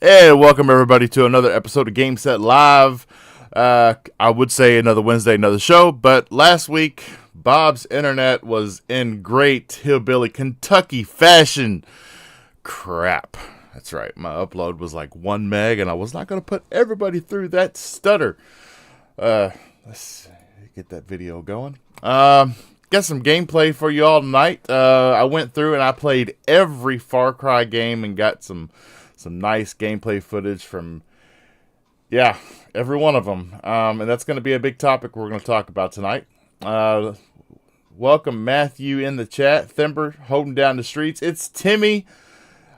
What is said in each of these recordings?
And welcome everybody to another episode of Game Set Live. I would say another Wednesday, another show, but last week Bob's internet was in great hillbilly Kentucky fashion. Crap. That's right. My upload was like 1 meg, and I was not going to put everybody through that stutter. Let's get that video going. Got some gameplay for you all tonight. I went through and I played every Far Cry game and got some nice gameplay footage from every one of them. And that's going to be a big topic we're going to talk about tonight. Welcome Matthew in the chat. Thimber holding down the streets. It's Timmy.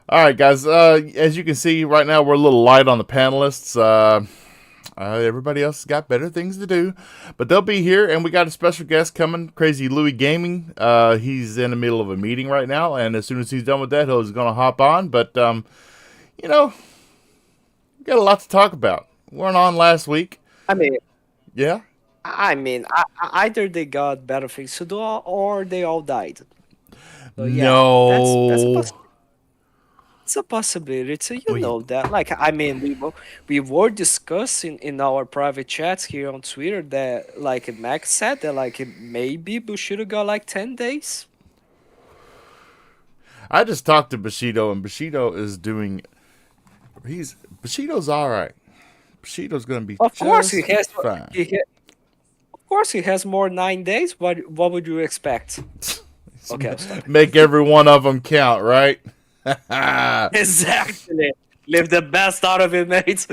All right, guys. As you can see right now, we're a little light on the panelists. Everybody else has got better things to do, but they'll be here, and we got a special guest coming, Crazy Louie Gaming. He's in the middle of a meeting right now, and as soon as he's done with that, he's going to hop on. But you know, we got a lot to talk about. We weren't on last week. I mean, Yeah. either they got better things to do or they all died. So yeah, that's No. it's a possibility. So you We. know that. Like we were discussing in our private chats here on Twitter that like Max said that like maybe Bushido got like 10 days. I just talked to Bushido, and Bushido is doing. Bushido's all right. Bushido's gonna be Of course he just has. fine. Of course he has more 9 days. What would you expect? Okay, I'll stop. Make every one of them count, right? Exactly. Live the best out of it, mate.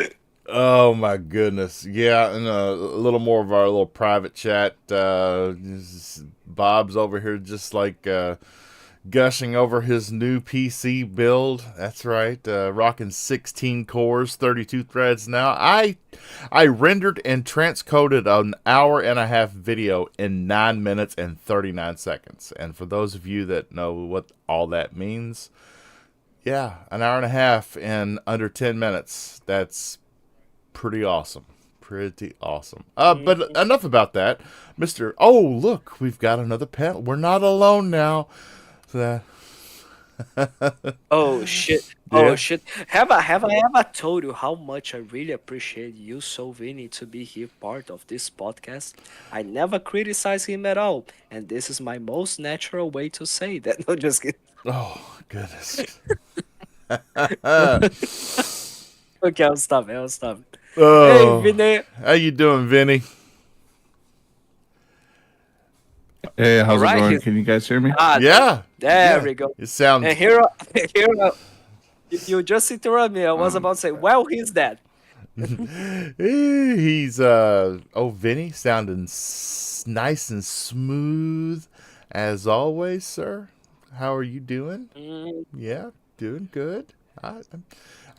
Oh my goodness. Yeah, and a little more of our little private chat. Bob's over here just like gushing over his new PC build. That's right. Rocking 16 cores, 32 threads now. I rendered and transcoded an hour and a half video in 9 minutes and 39 seconds. And for those of you that know what all that means, yeah, an hour and a half in under 10 minutes. That's pretty awesome. Pretty awesome. But enough about that, Mister. Oh, look, we've got another panel. We're not alone now. So Oh shit! Oh yeah. shit! Have I ever told you how much I really appreciate you, Sovini, to be here part of this podcast? I never criticize him at all, and this is my most natural way to say that. No, just kidding. Oh goodness. Okay, I'll stop it. I'll stop it. Hey, Oh, Vinay. how you doing, Vinny? Hey, All how's it right, going? Can you guys hear me? Yeah, there yeah. we go. It sounds. And here, here, you just interrupt me. I was about to say, well, he's dead. He's Vinny sounding nice and smooth as always, sir. How are you doing? Mm, Yeah, doing good. I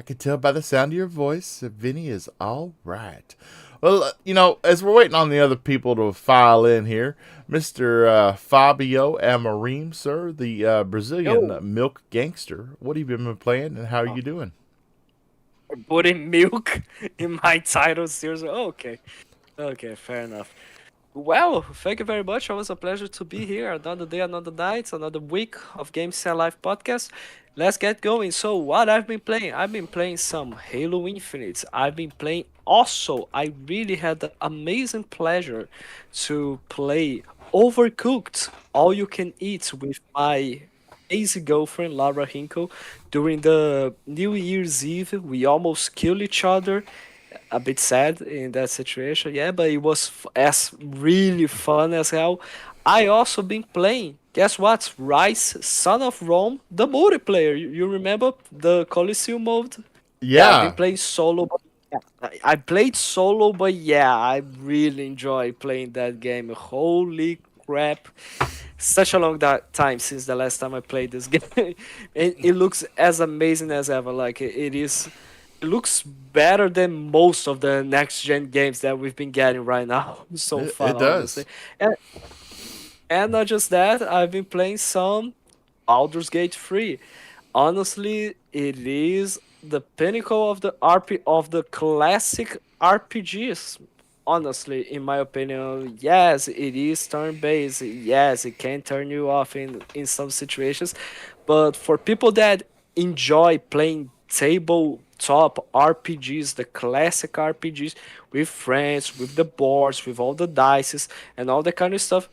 can tell by the sound of your voice that Vinny is all right. Well, as we're waiting on the other people to file in here, Mr. Fabio Amorim, sir, the Brazilian yo, milk gangster. What have you been playing, and how are you doing? putting milk in my title, seriously. Okay. Okay, fair enough. Well, thank you very much. It was a pleasure to be here. Another day, another night, another week of Game Set Live podcast. Let's get going. So, what I've been playing? I've been playing some Halo Infinite. I've been playing also. I really had the amazing pleasure to play Overcooked, All You Can Eat with my easy girlfriend Laura Hinkle during the New Year's Eve. We almost killed each other, a bit sad in that situation. Yeah, but it was as really fun as hell. I also been playing. Guess what? Rise, Son of Rome, the multiplayer. You remember the Coliseum mode? Yeah, I've been Yeah, playing solo. But yeah, I played solo, but yeah, I really enjoy playing that game. Holy crap! Such a long time since the last time I played this game. It looks as amazing as ever. Like it is, it looks better than most of the next gen games that we've been getting right now so far, it honestly. does. And and not just that, I've been playing some Baldur's Gate 3. Honestly, it is the pinnacle of the of the classic RPGs. Honestly, in my opinion, yes, it is turn-based. Yes, it can turn you off in some situations, but for people that enjoy playing top RPGs, the classic RPGs, with friends, with the boards, with all the dices, and all that kind of stuff.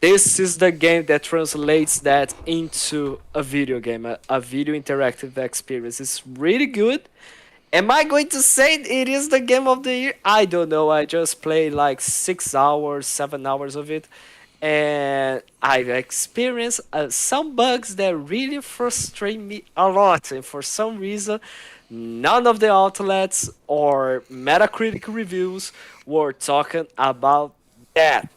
This is the game that translates that into a video game, a video interactive experience. It's really good. Am I going to say it is the game of the year? I don't know. I just played like 6 hours, 7 hours of it, and I've experienced some bugs that really frustrate me a lot. And for some reason, none of the outlets or Metacritic reviews were talking about that.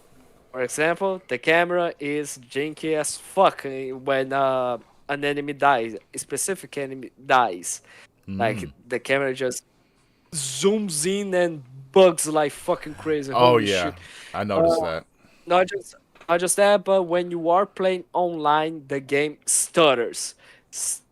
For example, the camera is janky as fuck when an enemy dies, a specific enemy dies. Like the camera just zooms in and bugs like fucking crazy. Oh Holy yeah, shit! I noticed Uh, that. not just not just that, but when you are playing online, the game stutters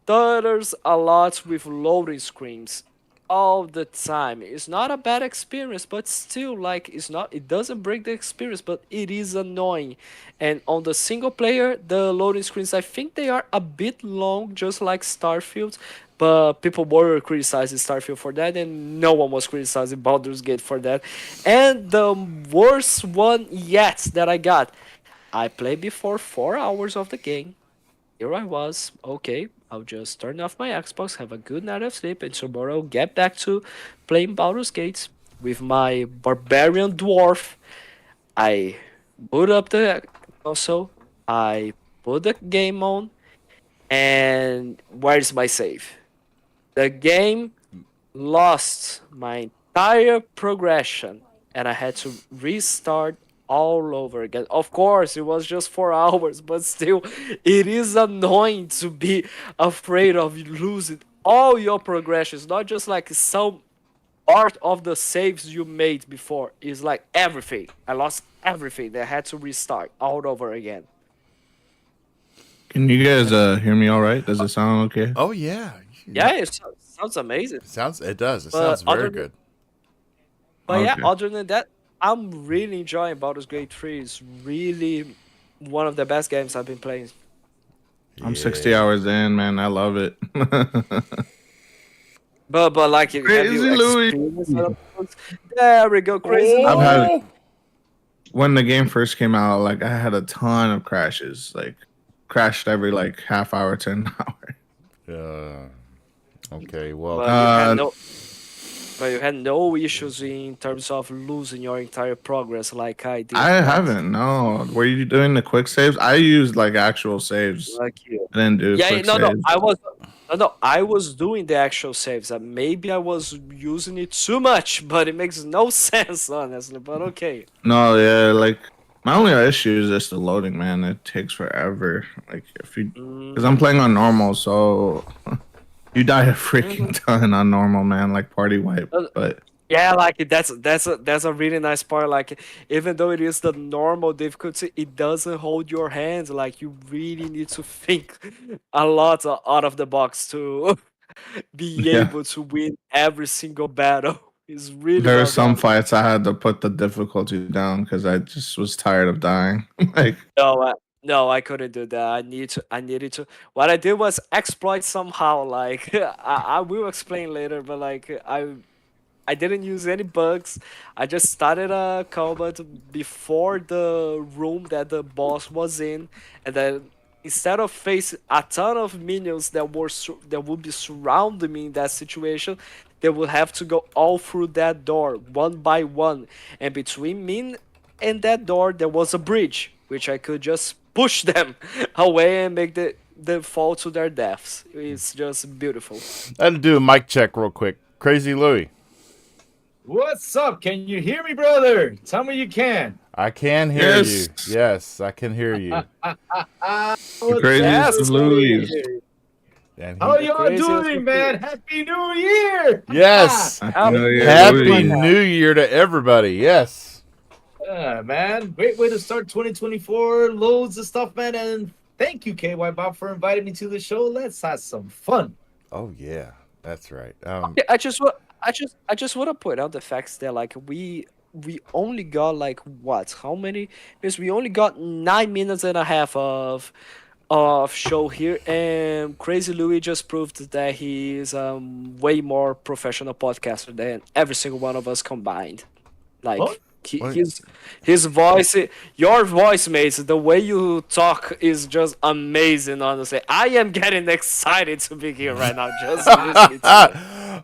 a lot with loading screens all the time. It's not a bad experience, but still, like, it's not. It doesn't break the experience, but it is annoying. And on the single player, the loading screens, I think they are a bit long, just like Starfield. But people were criticizing Starfield for that, and no one was criticizing Baldur's Gate for that. And the worst one yet that I got, I played before 4 hours of the game. Here I was, okay, I'll just turn off my Xbox, have a good night of sleep, and tomorrow get back to playing Baldur's Gate with my barbarian dwarf. I boot up the console, I put the game on, and where's my save? The game lost my entire progression, and I had to restart all over again. Of course, it was just 4 hours, but still, it is annoying to be afraid of losing all your progressions, not just like some part of the saves you made before. It's like everything. I lost everything. I had to restart all over again. Can you guys hear me all right? Does it sound okay? Oh yeah, Yeah, sounds amazing. sounds it does. It But sounds other very than good. But yeah, Okay. other than that, I'm really enjoying Baldur's Gate 3. It's really one of the best games I've been playing. I'm 60 Yeah. hours in, man. I love it. But like, have Crazy you Louis. experienced other bugs? There we go, crazy. Oh! I've had when the game first came out, like I had a ton of crashes, like crashed every like half hour to an hour. Okay. Well, But you had Uh, no, but you had no issues in terms of losing your entire progress like I did. I right? haven't. No. Were you doing the quick saves? I used like actual saves. Like you. I didn't do Yeah, quick no, saves. I was doing the actual saves. Maybe I was using it too much, but it makes no sense, honestly. But okay. No, yeah, like my only issue is just the loading, man. It takes forever. Like if you, because I'm playing on normal, so you die a freaking ton on normal, man. Like party wipe, but Yeah, like that's a really nice part. Like, even though it is the normal difficulty, it doesn't hold your hands. Like, you really need to think a lot out of the box to be yeah, able to win every single battle. It's really there are well some done. fights I had to put the difficulty down because I just was tired of dying. Like, No, I couldn't do that. I needed to. What I did was exploit somehow. Like, I will explain later, but like, I didn't use any bugs. I just started a combat before the room that the boss was in, and then instead of facing a ton of minions that would be surrounding me in that situation, they would have to go all through that door one by one. And between me and that door, there was a bridge, which I could just push them away and make them fall to their deaths. It's just beautiful. I'll do a mic check real quick. Crazy Louis. What's up? Can you hear me, brother? Tell me you can. I can hear Yes. you. Yes, I can hear you. the craziest Yes, Louis. And How he- y'all Craziest doing, man? Happy New Year! yes. Hell yeah, Happy Louis. New Year to everybody. Yes. Yeah, man. Great way to start 2024. Loads of stuff, man. And thank you, KY Bob, for inviting me to the show. Let's have some fun. Oh yeah, that's right. Yeah, I just want to point out the facts that like we only got like what, how many? Because we only got 9 minutes and a half of of show here, and Crazy Louis just proved that he is way more professional podcaster than every single one of us combined. Oh, Like What? his voice, your voice, mates, the way you talk is just amazing. Honestly, I am getting excited to be here right now. Just listening to it.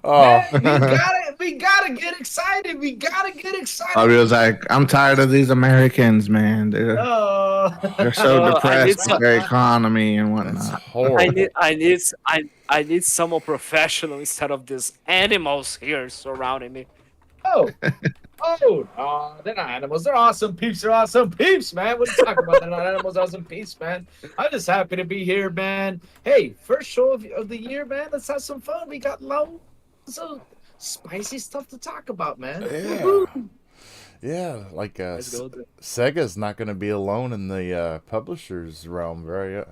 Oh, man, we gotta get excited. We gotta get excited. Bobby was like, I'm tired of these Americans, man. Oh, They're so I need depressed some. with their economy and that's whatnot. horrible. I need someone professional instead of these animals here surrounding me. oh, they're not animals. They're awesome peeps. They're awesome peeps, man. What are you talking about? They're not animals. Awesome peeps, man. I'm just happy to be here, man. Hey, first show of the year, man. Let's have some fun. We got loads of spicy stuff to talk about, man. Yeah. Woo-hoo. Yeah, like Let's go. Sega's not going to be alone in the publishers realm very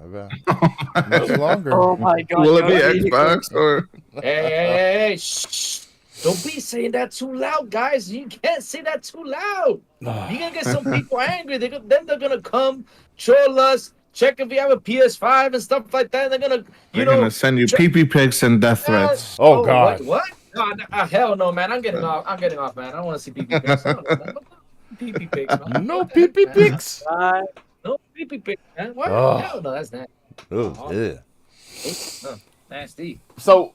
much longer. Oh my god! Will it be you're really Xbox or? Hey, shh. Don't be saying that too loud, guys. You can't say that too loud. You're gonna get some people angry. Then they're gonna come troll us, check if we have a PS5 and stuff like that. They're gonna, They're gonna send you pee pics and death threats. Oh, God. What? Hell no, man. I'm getting off. Man. I don't want to see PP pics. PP pics, man. No pee-pee pics. No PP pics, man. What? Oh. Hell no, that's nasty. Oh, yeah. Nasty. So,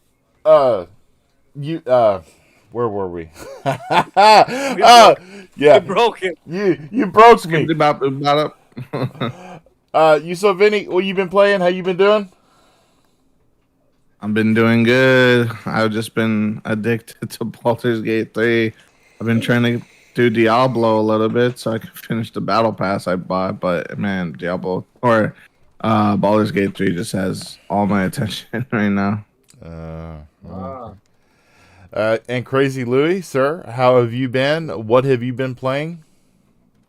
you, where were we? You Yeah, broke it. you broke me. I've You so Vinny, what you been playing? How you been doing? been doing good. I've just been addicted to Baldur's Gate 3. I've been trying to do Diablo a little bit so I can finish the battle pass I bought, but man, Baldur's Gate 3 just has all my attention right now. Ah. And Crazy Louis, sir, how have you been? What have you been playing?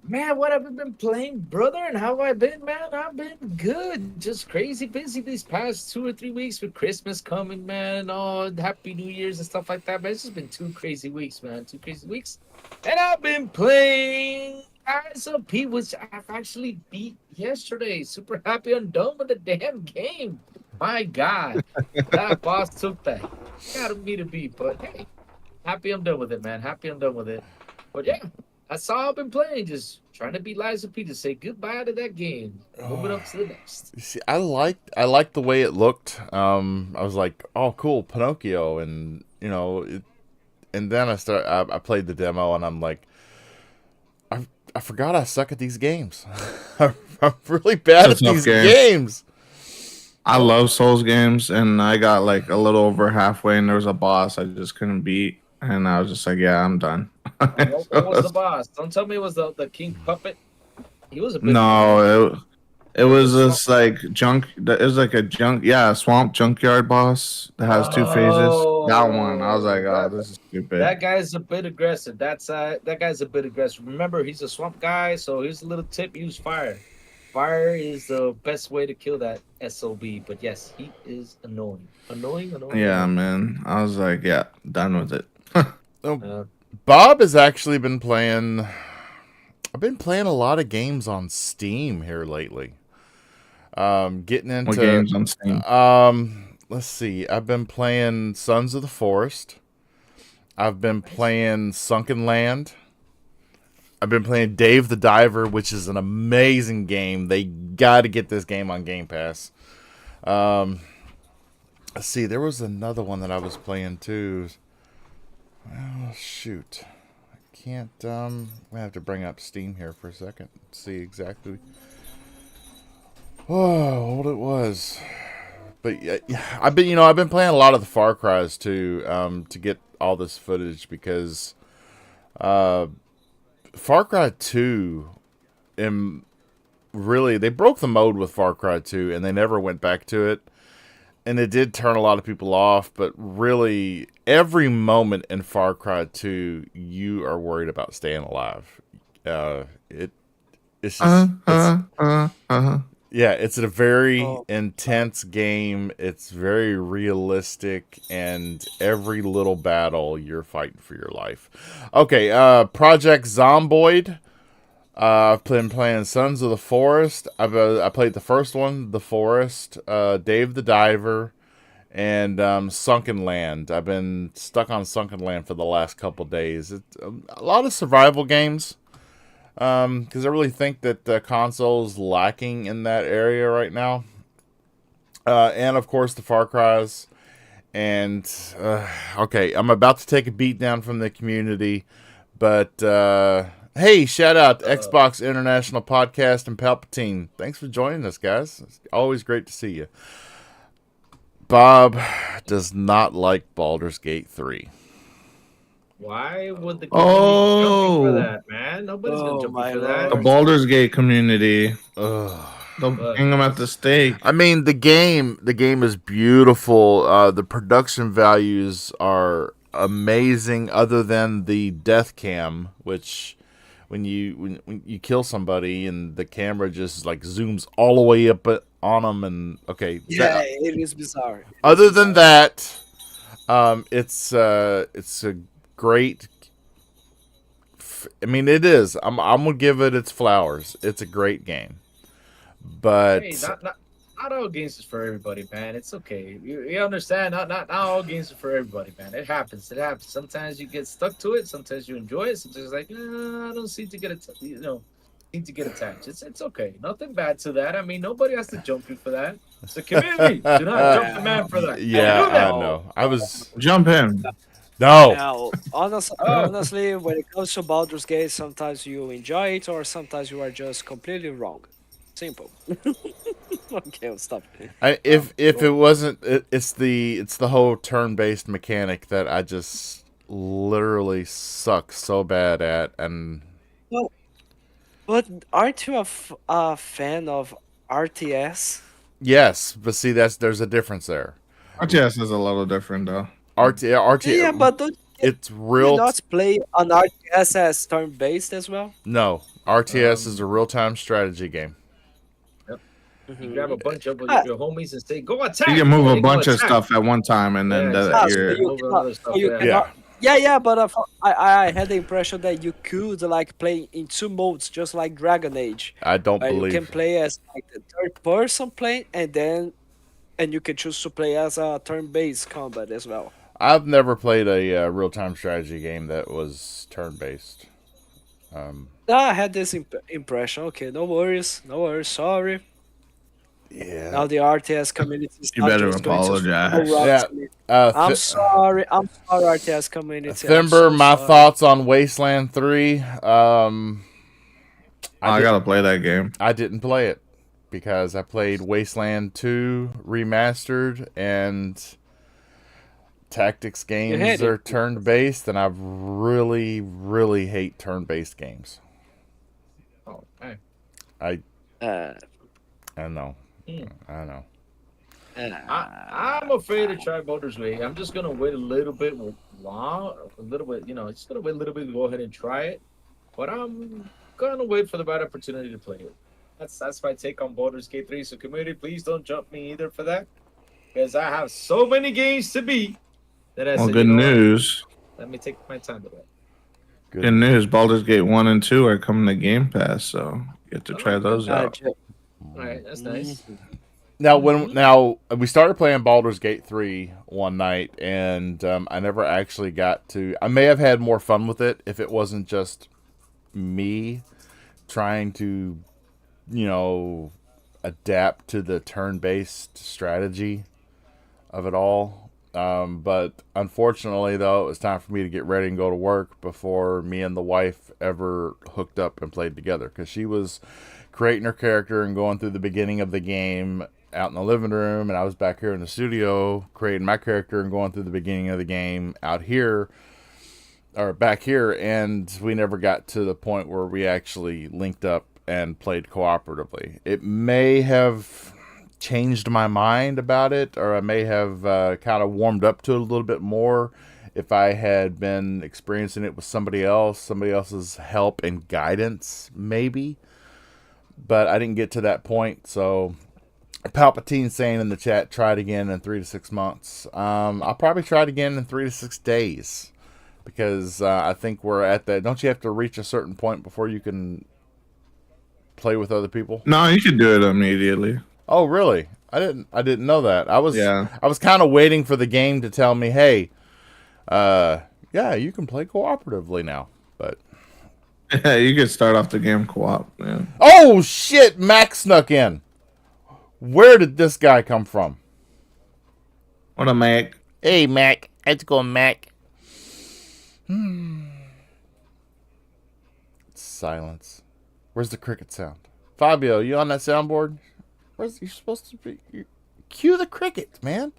Man, what have I been playing, brother? And how have I been, man? I've been good. Just crazy busy these past 2 or 3 weeks with Christmas coming, man. Oh, Happy New Year's and stuff like that. But it's just been 2 crazy weeks, man. 2 crazy weeks. And I've been playing Eyes of P, which I've actually beat yesterday. Super happy I'm done with the damn game. My God. That boss took that. Got me to beat, but hey, happy I'm done with it, man. Happy I'm done with it. But yeah. That's all I've been playing, just trying to be Liza P to say goodbye to that game. Moving up to the next. You see, I liked the way it looked. I was like, oh, cool, Pinocchio, and and then I played the demo, and I'm like, I forgot I suck at these games. I'm really bad at It's a tough these game. games. I love Souls games, and I got like a little over halfway, and there was a boss I just couldn't beat, and I was just like, yeah, I'm done. What was the boss? Don't tell me it was the King Puppet. He was a bit. No, it was this like it was like a swamp junkyard boss that has 2 phases. That one, I was like, oh, this is stupid. That guy's a bit aggressive. That guy's a bit aggressive. Remember, he's a swamp guy, so here's a little tip: use fire. Fire is the best way to kill that SOB. But yes, he is annoying. Yeah, man. I was like, yeah, done with it. Bob has actually been playing. I've been playing a lot of games on Steam here lately. Getting into What games on Steam? Let's see. I've been playing Sons of the Forest. I've been playing Sunken Land. I've been playing Dave the Diver, which is an amazing game. They got to get this game on Game Pass. Let's see. There was another one that I was playing too. Oh, shoot. I can't, we have to bring up Steam here for a second. See exactly. Oh, what it was. But yeah, I've been playing a lot of the Far Cries too, to get all this footage because, Far Cry 2, really, they broke the mode with Far Cry 2 and they never went back to it. And it did turn a lot of people off, but really, every moment in Far Cry 2, you are worried about staying alive. It's just, yeah, it's a very intense game. It's very realistic, and every little battle, you're fighting for your life. Okay, Project Zomboid. I've been playing Sons of the Forest. I played the first one, The Forest, Dave the Diver, and Sunken Land. I've been stuck on Sunken Land for the last couple days. It's a lot of survival games because I really think that the console's lacking in that area right now. And of course the Far Cry's. And okay, I'm about to take a beat down from the community, but hey, shout out to Xbox International Podcast and Palpatine. Thanks for joining us, guys. It's always great to see you. Bob does not like Baldur's Gate 3. Why would the community jump for Oh, that, man? Nobody's gonna jump my for that. the lord. Baldur's Gate community. Ugh. They'll hang them at the stake. I mean, the game is beautiful. The production values are amazing. Other than the death cam, which when you kill somebody and the camera just like zooms all the way up on them, and okay, Yeah, it is bizarre. other than that, it's a great. I mean, it is. I'm gonna give it its flowers. It's a great game. But Hey, not all games is for everybody, man. It's okay. You understand? Not all games are for everybody, man. It happens. It happens. Sometimes you get stuck to it. Sometimes you enjoy it. Sometimes it's like, I don't seem to get it. Seem to get attached. It's okay. Nothing bad to that. I mean, nobody has to jump you for that. It's a community. Do not jump the man for that. yeah, Don't do that. I know. I was Jump him. no. Now, honestly, when it comes to Baldur's Gate, sometimes you enjoy it, or sometimes you are just completely wrong. Simple. Okay, I'll stop. If it wasn't, it's the whole turn-based mechanic that I just literally suck so bad at, and But aren't you a fan of RTS? yes, but see, there's a difference there. RTS is a little different though. RT, Yeah, but don't it's you real. not play an RTS as turn-based as well? No, RTS is a real-time strategy game. You grab a bunch of Ah. your homies and say, "Go attack!" You can move They a go bunch of attack. stuff at one time, and then Yeah, Ah, exactly. so you're. you Move cannot, other stuff, so you yeah. cannot. Yeah, but I had the impression that you could like play in two modes, just like Dragon Age. I don't You believe. can play as like the third person play, and you can choose to play as a turn-based combat as well. I've never played a real-time strategy game that was turn-based. I had this impression. Okay, no worries, sorry. Yeah. Now the RTS community is You not better just going to apologize. throw rocks at me. I'm sorry, RTS community. I'm Thimber, so my sorry. thoughts on Wasteland 3. I gotta play that game. I didn't play it because I played Wasteland 2 remastered, and tactics games hate are it. turn based, and I really, really hate turn based games. Oh, hey. I Uh, know. Hmm. I know. I'm afraid to try Baldur's Gate. I'm just gonna wait a little bit long, a little bit, just gonna wait a little bit to go ahead and try it. But I'm gonna wait for the right opportunity to play it. That's my take on Baldur's Gate 3. So community, please don't jump me either for that, because I have so many games to beat that I Well, said, good you know what? news. Let me take my time to that. Good news. Baldur's Gate 1 and 2 are coming to Game Pass, so you get to try those out. All right, that's nice. Now, when we started playing Baldur's Gate 3 one night, and I never actually got to. I may have had more fun with it if it wasn't just me trying to, adapt to the turn-based strategy of it all. But unfortunately, though, it was time for me to get ready and go to work before me and the wife ever hooked up and played together, because she was creating her character and going through the beginning of the game out in the living room, and I was back here in the studio creating my character and going through the beginning of the game out here or back here, and we never got to the point where we actually linked up and played cooperatively. It may have changed my mind about it, or I may have kind of warmed up to it a little bit more if I had been experiencing it with somebody else's help and guidance, maybe. But I didn't get to that point, so Palpatine saying in the chat, try it again in 3 to 6 months. I'll probably try it again in 3 to 6 days, because I think we're at that. Don't you have to reach a certain point before you can play with other people? No, you can do it immediately. Oh, really? I didn't know that. I was kind of waiting for the game to tell me, hey, yeah, you can play cooperatively now. But Yeah, you can start off the game co-op. Yeah. oh shit, Mac snuck in. Where did this guy come from? What a Mac. Hey, Mac. How's it going, Mac? Silence. Where's the cricket sound? Fabio, you on that soundboard? Where's you're supposed to be? Cue the crickets, man.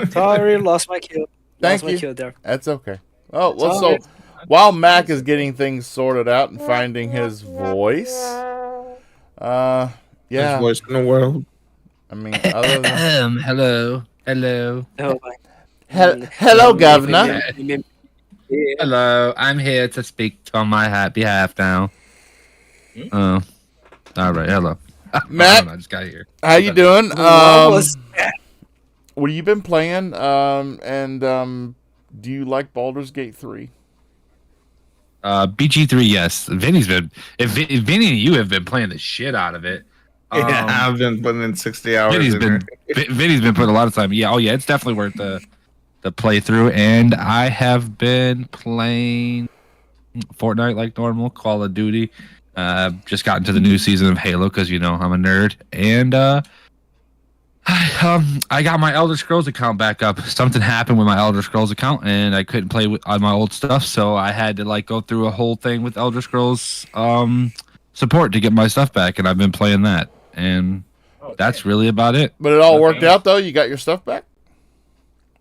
Sorry, lost my kill. Thank Lost my you. kill there. That's okay. Oh, well, all so right. while Mac is getting things sorted out and finding his voice, yeah. Best voice in the world. I mean, other than Hello. Oh my. hello, Governor. Hello. I'm here to speak on my behalf now. Oh. All right. Hello. Matt? I just got here. How you doing? What was that? What have you been playing? Do you like Baldur's Gate 3? BG3, yes. Vinny's been. If Vinny and you have been playing the shit out of it. Yeah, I've been putting in 60 hours. Vinny's been putting a lot of time. Yeah. Oh yeah. It's definitely worth the playthrough. And I have been playing Fortnite like normal, Call of Duty. Just got into the new season of Halo because I'm a nerd, and I got my Elder Scrolls account back up. Something happened with my Elder Scrolls account, and I couldn't play on my old stuff, so I had to go through a whole thing with Elder Scrolls support to get my stuff back, and I've been playing that, and that's really about it. But it all worked out, though? You got your stuff back?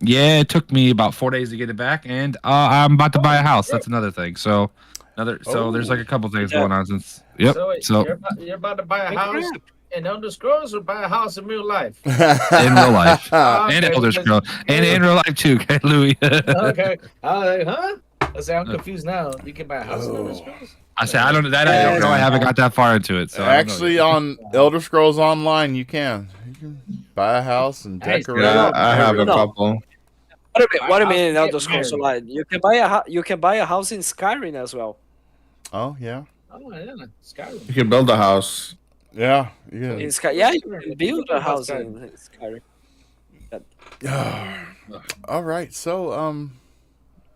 Yeah, it took me about 4 days to get it back, and I'm about to buy a house. That's another thing. So there's a couple things going on since. Yep. So You're about to buy a house in Elder Scrolls or buy a house in real life? in real life and Okay, Elder Scrolls and in real life too, okay, Louis. Okay. Huh? I'm confused now. You can buy a house in Elder Scrolls? I said I don't know. I haven't got that far into it. So I don't know Actually, yet. on Elder Scrolls Online, you can buy a house and Nice. decorate. Yeah, I have a No. couple. What do you mean in I'll Elder get Scrolls married. Online? You can buy a house in Skyrim as well. Oh, yeah. Oh, yeah. Skyrim. You can build a house. Yeah. In Yeah. Yeah, you can build a house in Skyrim. All right. So,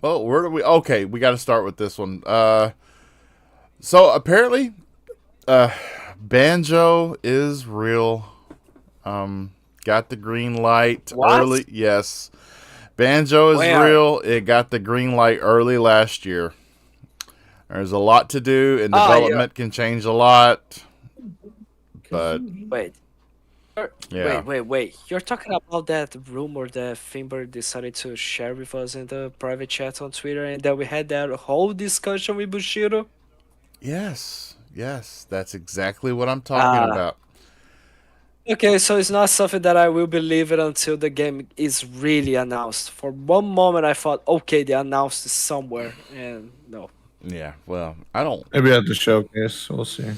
well, where do we? Okay, we got to start with this one. So apparently, Banjo is real. Got the green light What? early. Yes, Banjo is Where? real. It got the green light early last year. There's a lot to do, and Oh, yeah. development can change a lot. But Wait. yeah, Wait. You're talking about that rumor that Finber decided to share with us in the private chat on Twitter, and that we had that whole discussion with Bushido? yes, that's exactly what I'm talking about. Okay, so it's not something that I will believe it until the game is really announced. For one moment, I thought, okay, they announced it somewhere, and no. Yeah, well, I don't. Maybe at the showcase. We'll see.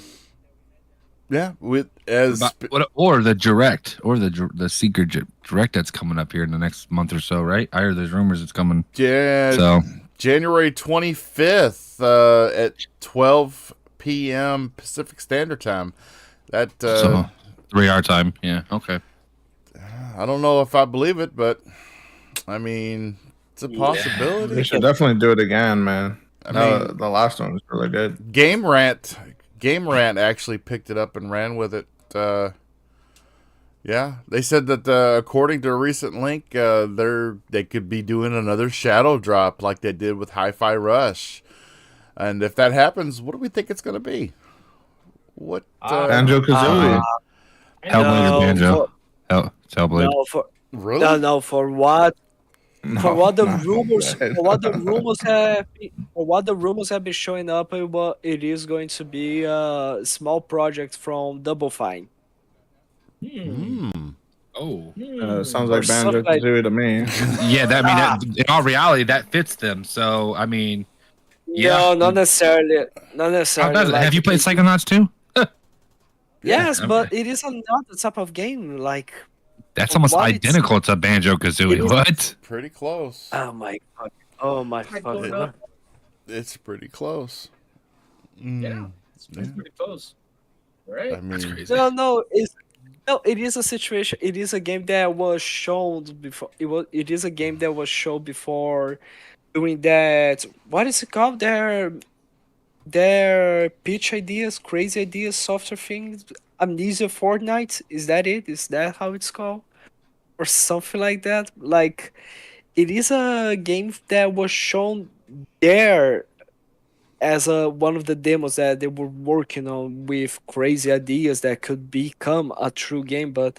Yeah, with as or the direct or the secret direct that's coming up here in the next month or so, right? I heard there's rumors it's coming. yeah, So January 25th at 12 p.m. Pacific Standard Time. That so 3 hour time. Yeah. Okay. I don't know if I believe it, but I mean, it's a possibility. They should definitely do it again, man. I No, mean- the last one was really good. Game Rant actually picked it up and ran with it. Yeah, they said that according to a recent link, they could be doing another shadow drop like they did with Hi-Fi Rush. And if that happens, what do we think it's going to be? What? Banjo Kazooie. Hellblade or Banjo? It's Hellblade. Really? No, for what the rumors have been showing up, it is going to be a small project from Double Fine. Oh. Sounds Or like Banjo something like- Kazooie to me. Yeah. That in all reality, that fits them. So I mean, yeah. No, not necessarily. Not how necessarily. does it? like, Have you played Psychonauts too? Yes, Okay. but it is not the type of game like. That's almost What? It's- identical to Banjo It Kazooie. is- What? Pretty close. Oh my god. Oh my I don't fucking know. god. It's pretty close. Mm, It's yeah. pretty close. I Right? That's mean, crazy. No, it is a situation. It is a game that was shown before. It is a game that was shown before doing that. What is it called? Their pitch ideas, crazy ideas, software things. Amnesia Fortnite. Is that it? Is that how it's called? Or something like that? Like, it is a game that was shown there as one of the demos that they were working on with crazy ideas that could become a true game, but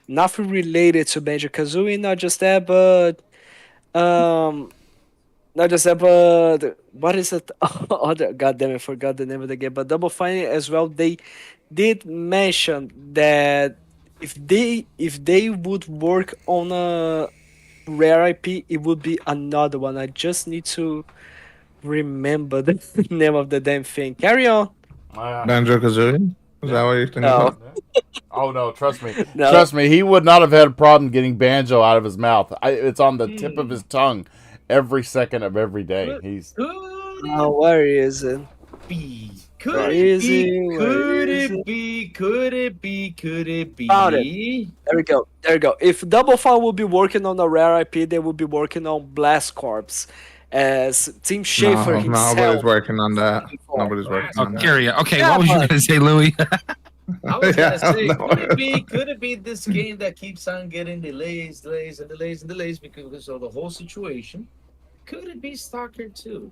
nothing related to Banjo Kazooie. Not just that, but um, not just that, but what is it? Other goddamn, I forgot the name of the game. But Double Fine as well. They did mention that if they would work on a rare IP, it would be another one. I just need to remember the name of the damn thing. Carry on. Banjo Kazooie. Is that what you're thinking No. about? oh no, trust me, No. trust me, he would not have had a problem getting banjo out of his mouth. It's on the tip of his tongue every second of every day. He's Could Oh, where is it? it be? Where Could it is be? it? Where Could is it it? be? Could it be? Could it be? Found There we go. There we go. If Double Fine would be working on a rare IP, they would be working on Blast Corps, as Tim Schafer No, himself. nobody's working on that. before. Nobody's working Oh, on that. Carry on. Okay, Yeah, what was you but- gonna say, Louis? I was Yeah, gonna say, no. could it be this game that keeps on getting delays because of the whole situation? Could it be Stalker 2?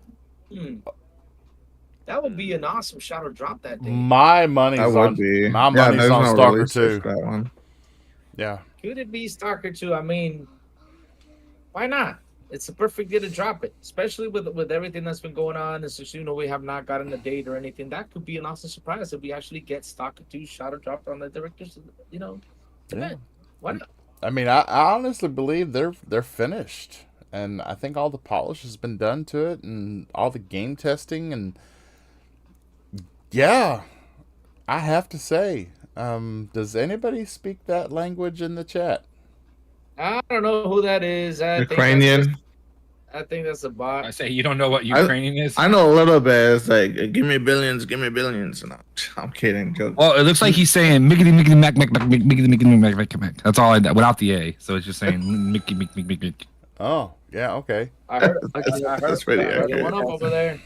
That would be an awesome shadow drop that day. my money's That on would be. my money's there's on no Stalker release date 2. for that one. Yeah. Could it be Stalker 2? I mean, why not? It's a perfect day to drop it, especially with everything that's been going on. And since we have not gotten a date or anything, that could be an awesome surprise if we actually get Stalker 2 shadow dropped on the director's, event. Why not? I mean, I honestly believe they're finished, and I think all the polish has been done to it, and all the game testing, and yeah, I have to say, does anybody speak that language in the chat? I don't know who that is. Ukrainian. I think that's a bot. I say you don't know what Ukrainian is. I know a little bit. It's like, give me billions, give me billions. And I'm kidding. Joke. Well, it looks like he's saying mickety mickety mac mac mac mickety mickety mac mac mac. That's all I without the A. So it's just saying mickey mick mick mick mick. Oh, yeah, okay. I heard. That's pretty accurate. One up over there.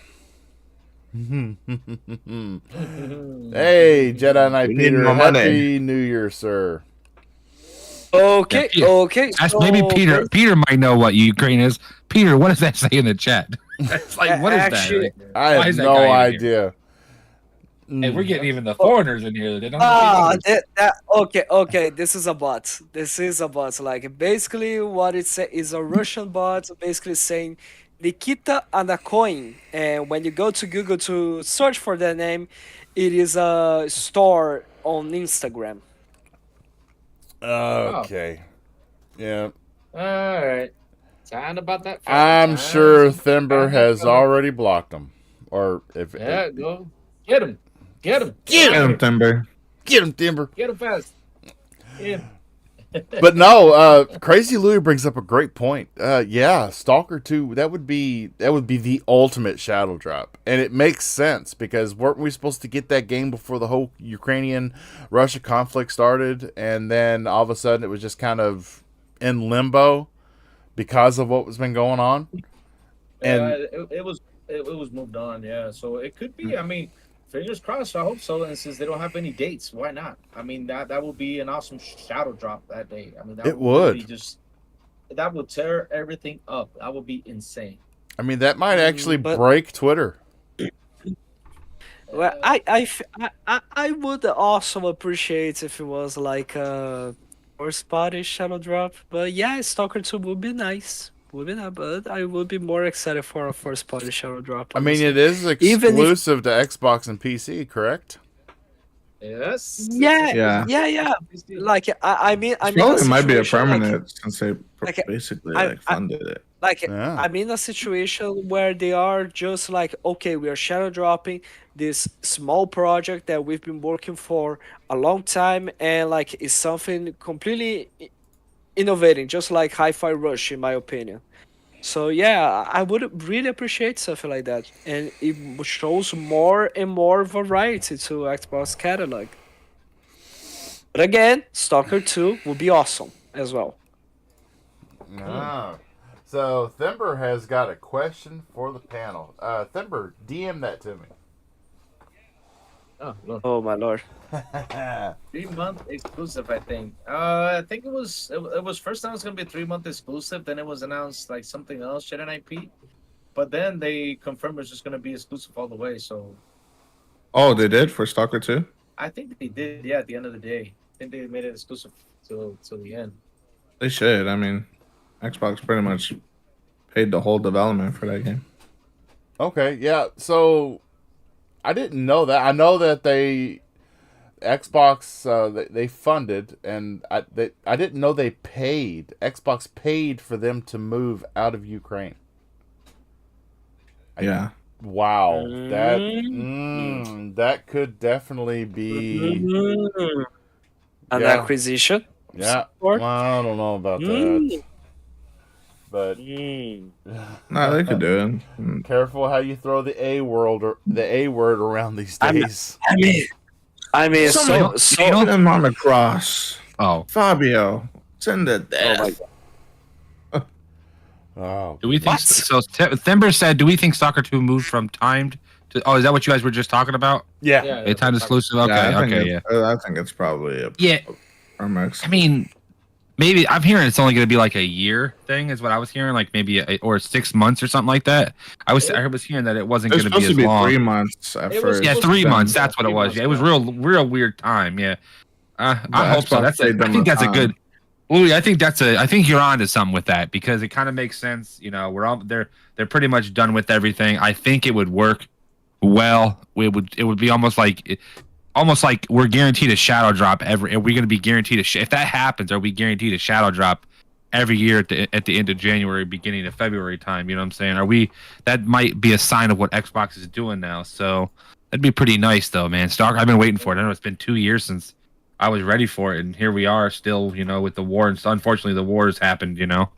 Hey, Jedi Knight We need Peter, more money. happy New Year, sir. Okay, Yeah, okay. Ask maybe so Peter. bas- Peter might know what Ukraine is. Peter, what does that say in the chat? It's like what is Actually- that? Like, I Why have is that no guy in idea. hey, we're getting even the foreigners in here. They don't. Ah, speak English. okay. This is a bot. This is a bot. Like basically, what it say is a Russian bot, basically saying Nikita Anacoin. And when you go to Google to search for that name, it is a store on Instagram. Okay. Yeah. All right. Time about that. I'm sure Thimber Time has about- already blocked him. Or if Yeah, go get him. Get him. Get Get him, Timber. get him, Timber. Get him fast. Yeah. But no, Crazy Louie brings up a great point. Yeah, Stalker 2, that would be the ultimate shadow drop. And it makes sense because weren't we supposed to get that game before the whole Ukrainian Russia conflict started, and then all of a sudden it was just kind of in limbo because of what was been going on? And it was moved on. Yeah, so it could be. I mean, fingers crossed. I hope so. And since they don't have any dates, why not? I mean, that would be an awesome shadow drop that day. I mean, that It would. really just that would tear everything up. That would be insane. I mean, that might actually but- break Twitter. Well, I would also appreciate if it was like a first party shadow drop. But yeah, Stalker 2 would be nice. Would be nice, but I would be more excited for a first party shadow drop. I mean, honestly. it is Even if- exclusive to Xbox and PC, correct? Yes. Yeah. Yeah. Like I mean, Well, it might be a situation, like- permanent since they like, basically I- funded it. Like Yeah. I'm in a situation where they are just like, okay, we are shadow dropping this small project that we've been working for a long time, and like it's something completely innovating, just like Hi-Fi Rush, in my opinion. So yeah, I would really appreciate something like that, and it shows more and more variety to Xbox catalog. But again, Stalker 2 would be awesome as well. Ah. So Thimber has got a question for the panel. Thimber, DM that to me. Oh, look. Oh my lord. 3-month exclusive, I think. I think it was first announced gonna be a 3-month exclusive. Then it was announced like something else, Shed IP. But then they confirmed it's just gonna be exclusive all the way. So Oh, they did for Stalker 2? I think they did. Yeah, at the end of the day, I think they made it exclusive till the end. They should. I mean, Xbox pretty much paid the whole development for that game. Okay, yeah. So I didn't know that. I know that Xbox they funded, and I didn't know they paid. Xbox paid for them to move out of Ukraine. Yeah. Wow, that Mm. that could definitely be. An Yeah. acquisition. Yeah, Support? well, I don't know about that, Mm. but No, they could do it. careful how you throw the A word around these I'm- days. I mean, Somebody- so Put him on the cross. Oh, Fabio, send the oh death. my god. Oh, do we think What? so? Thimber said, "Do we think Stalker 2 moved from timed to?" Oh, is that what you guys were just talking about? yeah. A timed exclusive. Okay, Yeah, okay, yeah. I think it's probably a Yeah, RMX. I mean, maybe I'm hearing it's only going to be like a year thing, is what I was hearing, like maybe or 6 months or something like that. I was hearing that it wasn't It was going to be supposed as to be long. 3 months at It was first. Yeah, supposed 3 to be months. done. That's what it 3 was. months, Yeah, it was yeah. real weird time. Yeah, I hope so. Xbox That's saved I them think the that's a time. good. Louis, I think you're on to something with that because it kind of makes sense. You know, they're pretty much done with everything. I think it would work well. It would be almost like we're guaranteed a shadow drop every. Are we going to be guaranteed if that happens? Are we guaranteed a shadow drop every year at the end of January, beginning of February time? You know what I'm saying? Are we? That might be a sign of what Xbox is doing now. So that'd be pretty nice, though, man. Stalker, I've been waiting for it. I know it's been 2 years since I was ready for it, and here we are still, you know, with the war. And unfortunately, the war has happened, you know,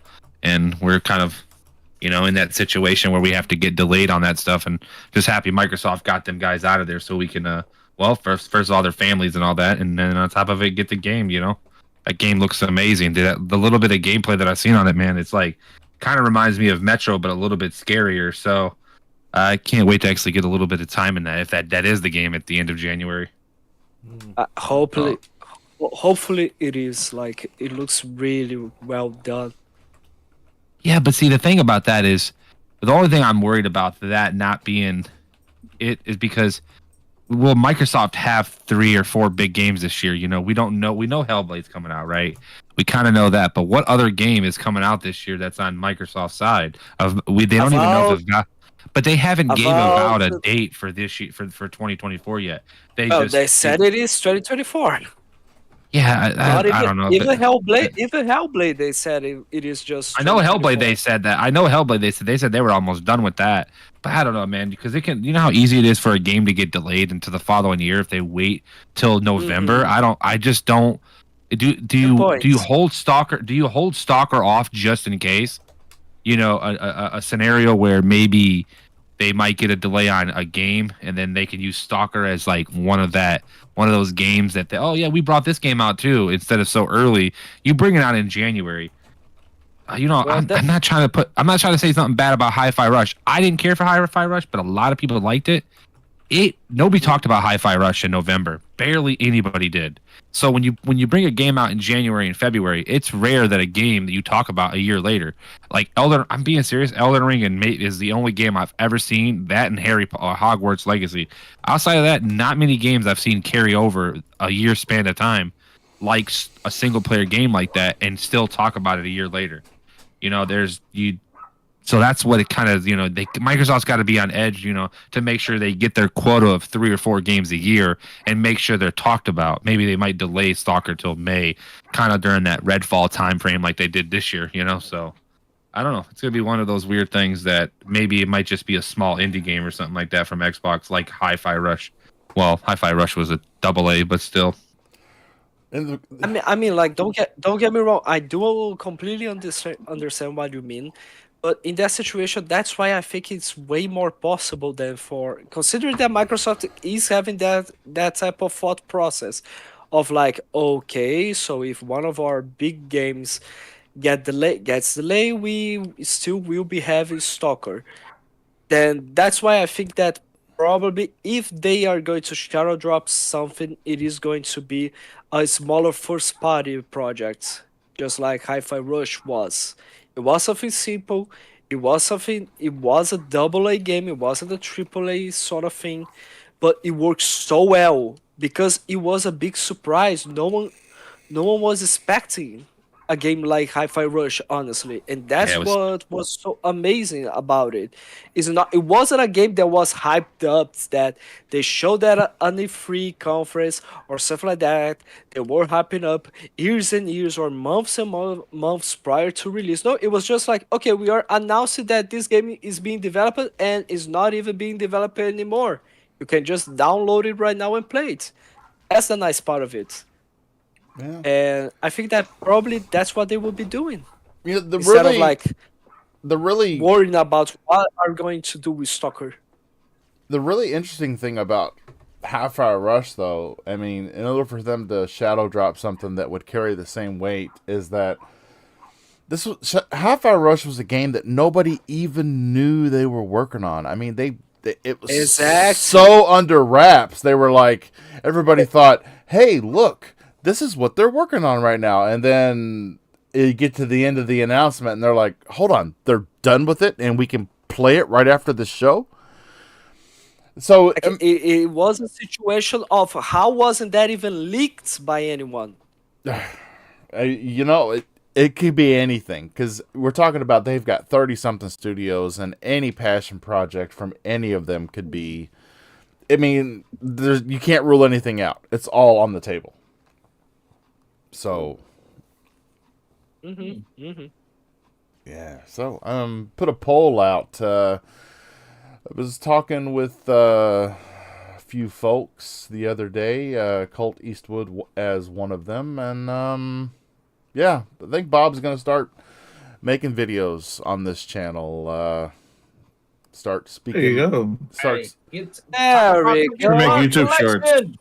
and we're kind of, you know, in that situation where we have to get delayed on that stuff. And just happy Microsoft got them guys out of there so we can, well, first of all, their families and all that, and then on top of it, get the game. You know, that game looks amazing. The little bit of gameplay that I've seen on it, man, it's like kind of reminds me of Metro, but a little bit scarier. So I can't wait to actually get a little bit of time in that if that is the game at the end of January. Hopefully it is like it looks really well done. Yeah, but see, the thing about that is, the only thing I'm worried about that not being it is because will Microsoft have 3 or 4 big games this year? You know, we don't know. We know Hellblade's coming out, right? We kind of know that, but what other game is coming out this year that's on Microsoft's side? They don't even know if they've got. But they haven't gave out a date for this year for 2024 yet. They Said it is 2024. Yeah, I don't know. Even Hellblade, they said it is just. I know Hellblade. 2024. They said that. I know Hellblade. They said they were almost done with that. But I don't know, man, because it can. You know how easy it is for a game to get delayed into the following year if they wait till November. I just don't. Do you hold Stalker? Do you hold Stalker off just in case? You know, a scenario where maybe they might get a delay on a game, and then they can use Stalker as like one of those games that oh yeah, we brought this game out too instead of so early. You bring it out in January. You know, Well, I'm not trying to say something bad about Hi-Fi Rush. I didn't care for Hi-Fi Rush, but a lot of people liked it. Nobody talked about Hi-Fi Rush in November. Barely anybody did. So when you bring a game out in January and February, it's rare that a game that you talk about a year later, like I'm being serious. Elden Ring and Mate is the only game I've ever seen. That and Hogwarts Legacy. Outside of that, not many games I've seen carry over a year span of time, like a single player game like that, and still talk about it a year later. You know, So that's what it kind of, you know, Microsoft's got to be on edge, you know, to make sure they get their quota of 3 or 4 games a year and make sure they're talked about. Maybe they might delay Stalker till May, kind of during that Redfall time frame like they did this year, you know. So I don't know. It's going to be one of those weird things that maybe it might just be a small indie game or something like that from Xbox, like Hi-Fi Rush. Well, Hi-Fi Rush was a AA, but still. And I mean, like, don't get me wrong. I do completely understand what you mean, but in that situation, that's why I think it's way more possible than for considering that Microsoft is having that type of thought process, of like, okay, so if one of our big games gets delayed, we still will be having Stalker. Then that's why I think that probably if they are going to shadow drop something, it is going to be a smaller first party project, just like Hi-Fi Rush was. It was something simple. It was something. It was a double A game. It wasn't a triple A sort of thing, but it worked so well because it was a big surprise. No one was expecting a game like Hi-Fi Rush, honestly, and that's Yeah, it was what was so amazing about it. Is not it wasn't a game that was hyped up, that they showed at an E3 conference or something like that. They were hyping up years and years or months and months prior to release. No, it was just like, okay, we are announcing that this game is being developed and is not even being developed anymore. You can just download it right now and play it. That's the nice part of it. yeah, And I think that probably that's what they will be doing you know, instead of like the really worrying about what are going to do with Stalker. the really interesting thing about Hi-Fi Rush, though, I mean, in order for them to shadow drop something that would carry the same weight, is that Hi-Fi Rush was a game that nobody even knew they were working on. I mean, it was Exactly. so under wraps. They were like, everybody thought, "Hey, look, this is what they're working on right now," and then you get to the end of the announcement, and they're like, "Hold on, they're done with it, and we can play it right after the show." So Like, it was a situation of how wasn't that even leaked by anyone? you know, it could be anything, because we're talking about they've got 30-something studios, and any passion project from any of them could be. I mean, you can't rule anything out. It's all on the table. So yeah. So put a poll out. I was talking with a few folks the other day. Colt Eastwood as one of them, and yeah, I think Bob's gonna start making videos on this channel. Start speaking. There you go. Starts. Hey, get- There talk about we the go. Make guitar YouTube shorts. collection.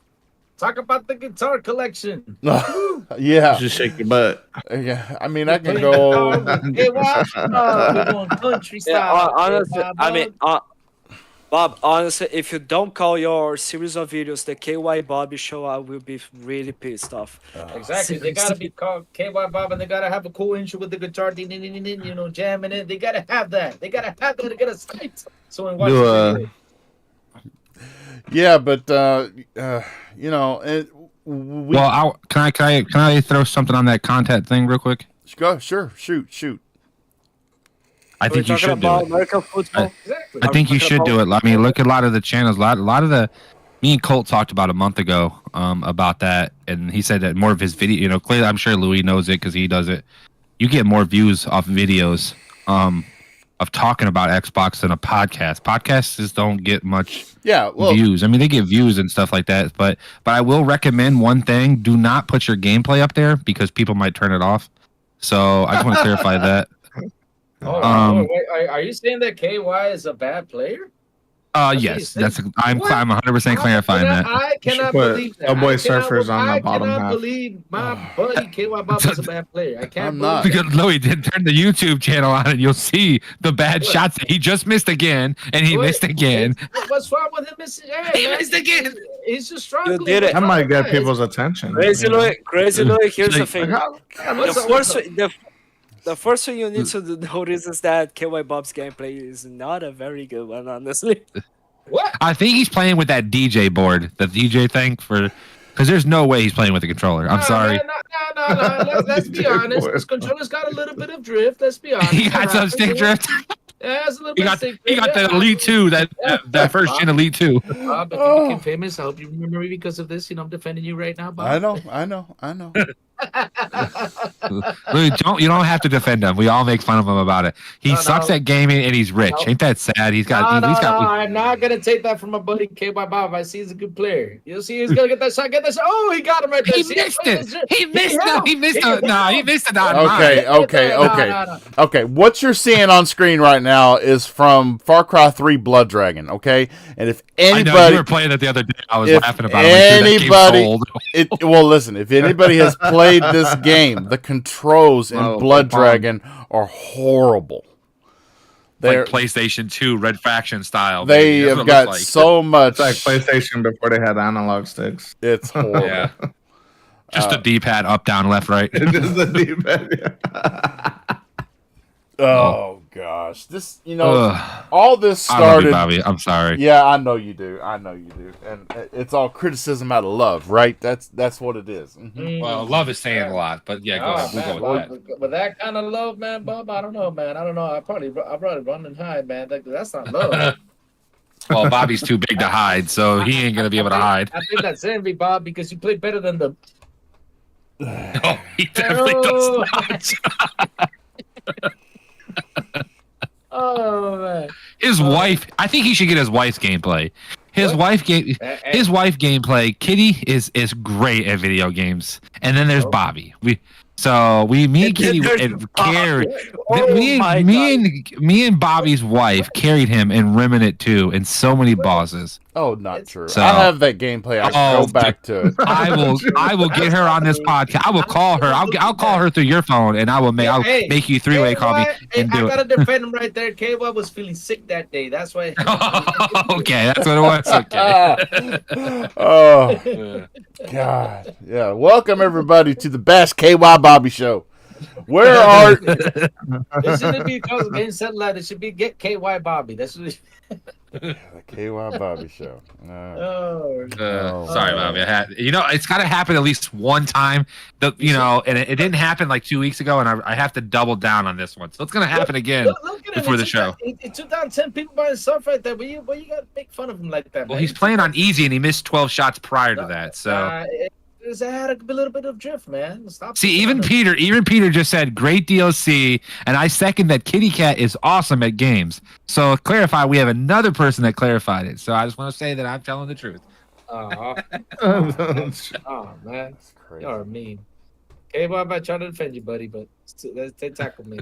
Talk about the guitar collection. Yeah, Just shake your butt. yeah. I mean, I can go. Hey, watch. We're going country Yeah, style. honestly, Hey, I mean, Bob, honestly, if you don't call your series of videos the KY Bobby Show, I will be really pissed off. exactly. They gotta be called KY Bob, and they gotta have a cool intro with the guitar, you know, jamming it. They gotta have that. They gotta have that to get us hyped. So when watching Do the a video. Yeah, but you know, we Well, can I throw something on that content thing real quick? go. Sure, shoot. I think you We're talking should do about it. American football. Exactly. I think you should do it. I mean, look at a lot of the channels. A lot of the. Me and Colt talked about a month ago about that, and he said that more of his video. You know, clearly, I'm sure Louis knows it because he does it. You get more views off videos of talking about Xbox than a podcast. Podcasts just don't get much Yeah, well, views. I mean, they get views and stuff like that, but I will recommend one thing: do not put your gameplay up there because people might turn it off. So I just want to clarify that. Oh, wait, are you saying that KY is a bad player? what you Yes, said. I'm What? 100% clarifying that. I cannot put believe that. Doughboy I cannot- Surfers on the I bottom cannot half. believe my buddy KY Bob is a bad player. I can't I'm believe not. that. Because Louis did turn the YouTube channel on, and you'll see the bad What? shots that he just missed again, and he Wait, missed again. What's wrong with him missing? Hey, He man, missed again. He's just struggling. did it. That might get Guys, people's attention. Crazy you know? Louis, Crazy Louis, here's the Like, thing. What's up? The first thing you need to notice is that KY Bob's gameplay is not a very good one, honestly. What? I think he's playing with that DJ board, the DJ thing, because there's no way he's playing with a controller. I'm No, sorry. man, no. Let's be honest. This controller's got a little bit of drift. Let's be honest. He got some stick drift. Yeah, it's a little He bit of got stick he drift. got the Elite 2, that first gen Elite 2. Bob, if you became famous, I hope you remember me because of this. You know, I'm defending you right now, Bob. I know. You don't have to defend him. We all make fun of him about it. He No, sucks no. at gaming and he's rich. No. Ain't that sad? He's got. No, he's no, got. no, I'm not gonna take that from my buddy KY Bob. I see he's a good player. You'll see he's gonna get that shot. Get that shot. Oh, he got him right there. He See, missed I it. told you. He missed. No, he missed He it. No, he missed it on Okay, mine. okay, No, okay. no, no. Okay, what you're seeing on screen right now is from Far Cry 3 Blood Dragon, okay? And if I know anybody you were playing it the other day. I was if laughing about it. Like, dude, that game's anybody- old. well, listen, if anybody has played this game, the controls in Oh, Blood Pong. Dragon are horrible. They're, Like PlayStation 2 Red Faction style. they baby. That's have what it got looks like. so much. It's like PlayStation before they had analog sticks. It's horrible. Yeah. Just a D-pad, up, down, left, right. Just the D-pad. Oh gosh, this Ugh. all this I love you, started. Bobby. I'm sorry. Yeah, I know you do. I know you do, and it's all criticism out of love, right? That's what it is. Mhm. Well, love is saying a lot, but yeah, go Oh, ahead. We'll man, go with that. with that kind of love, man, Bob, I don't know, man. I don't know. I brought it running high, man. That's not love. Well, Bobby's too big to hide, so he ain't gonna be able to hide. I think that's envy, Bob, because you play better than the. No, he definitely does not. Oh man. His wife, I think he should get his wife's gameplay. His What? wife game, And- his wife gameplay. Kitty is great at video games, and then there's Oh. Bobby. Me and Kitty there's and Bobby. carried. Oh Me and Bobby's wife carried him in Remnant 2 in so many bosses. Oh, not true. So- I have that gameplay. I can Oh, go back to it. I will get her on this podcast. I will call her. I'll call her through your phone, and I'll Hey, make you three-way call me Hey, and I do gotta it. defend him right there. KY was feeling sick that day. That's why. Okay, that's what it was. Okay. Oh God, yeah. Welcome everybody to the best KY Bobby show. Where are It shouldn't be called Game Set Live. It should be Get KY Bobby. That's what. the KY Bobby show? Oh. Sorry, Bobby. It's got to happen at least one time. And it didn't happen like 2 weeks ago, and I have to double down on this one. So it's gonna happen again. Look at him. before the show. He took down 10 people by himself right there. But you gotta make fun of him like that. Well, man. he's playing on easy, and he missed 12 shots prior to that. So It had a little bit of drift, man. Stop. see, even Peter just said great DLC, and I second that Kitty Cat is awesome at games. So clarify, we have another person that clarified it. So I just want to say that I'm telling the truth. Oh man, That's crazy. you are mean. Okay, well, I'm not trying to defend you, buddy, but they tackle me.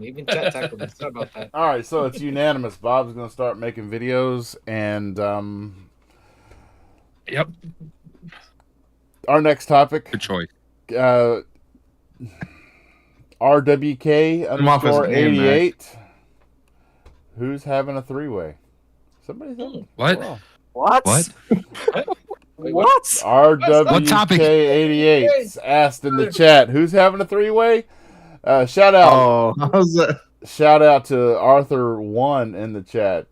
Even chat tackle me. Sorry about that. All right, so it's unanimous. Bob's gonna start making videos, and Yep, our next topic, good choice. RWK I'm off his underscore name, 88. Who's having a three-way? Somebody's having. What? Wow. What? What? Wait, What? What topic? RWK88 asked in the chat, who's having a three-way? Shout out. Oh, how's that? Shout out to Arthur1 in the chat.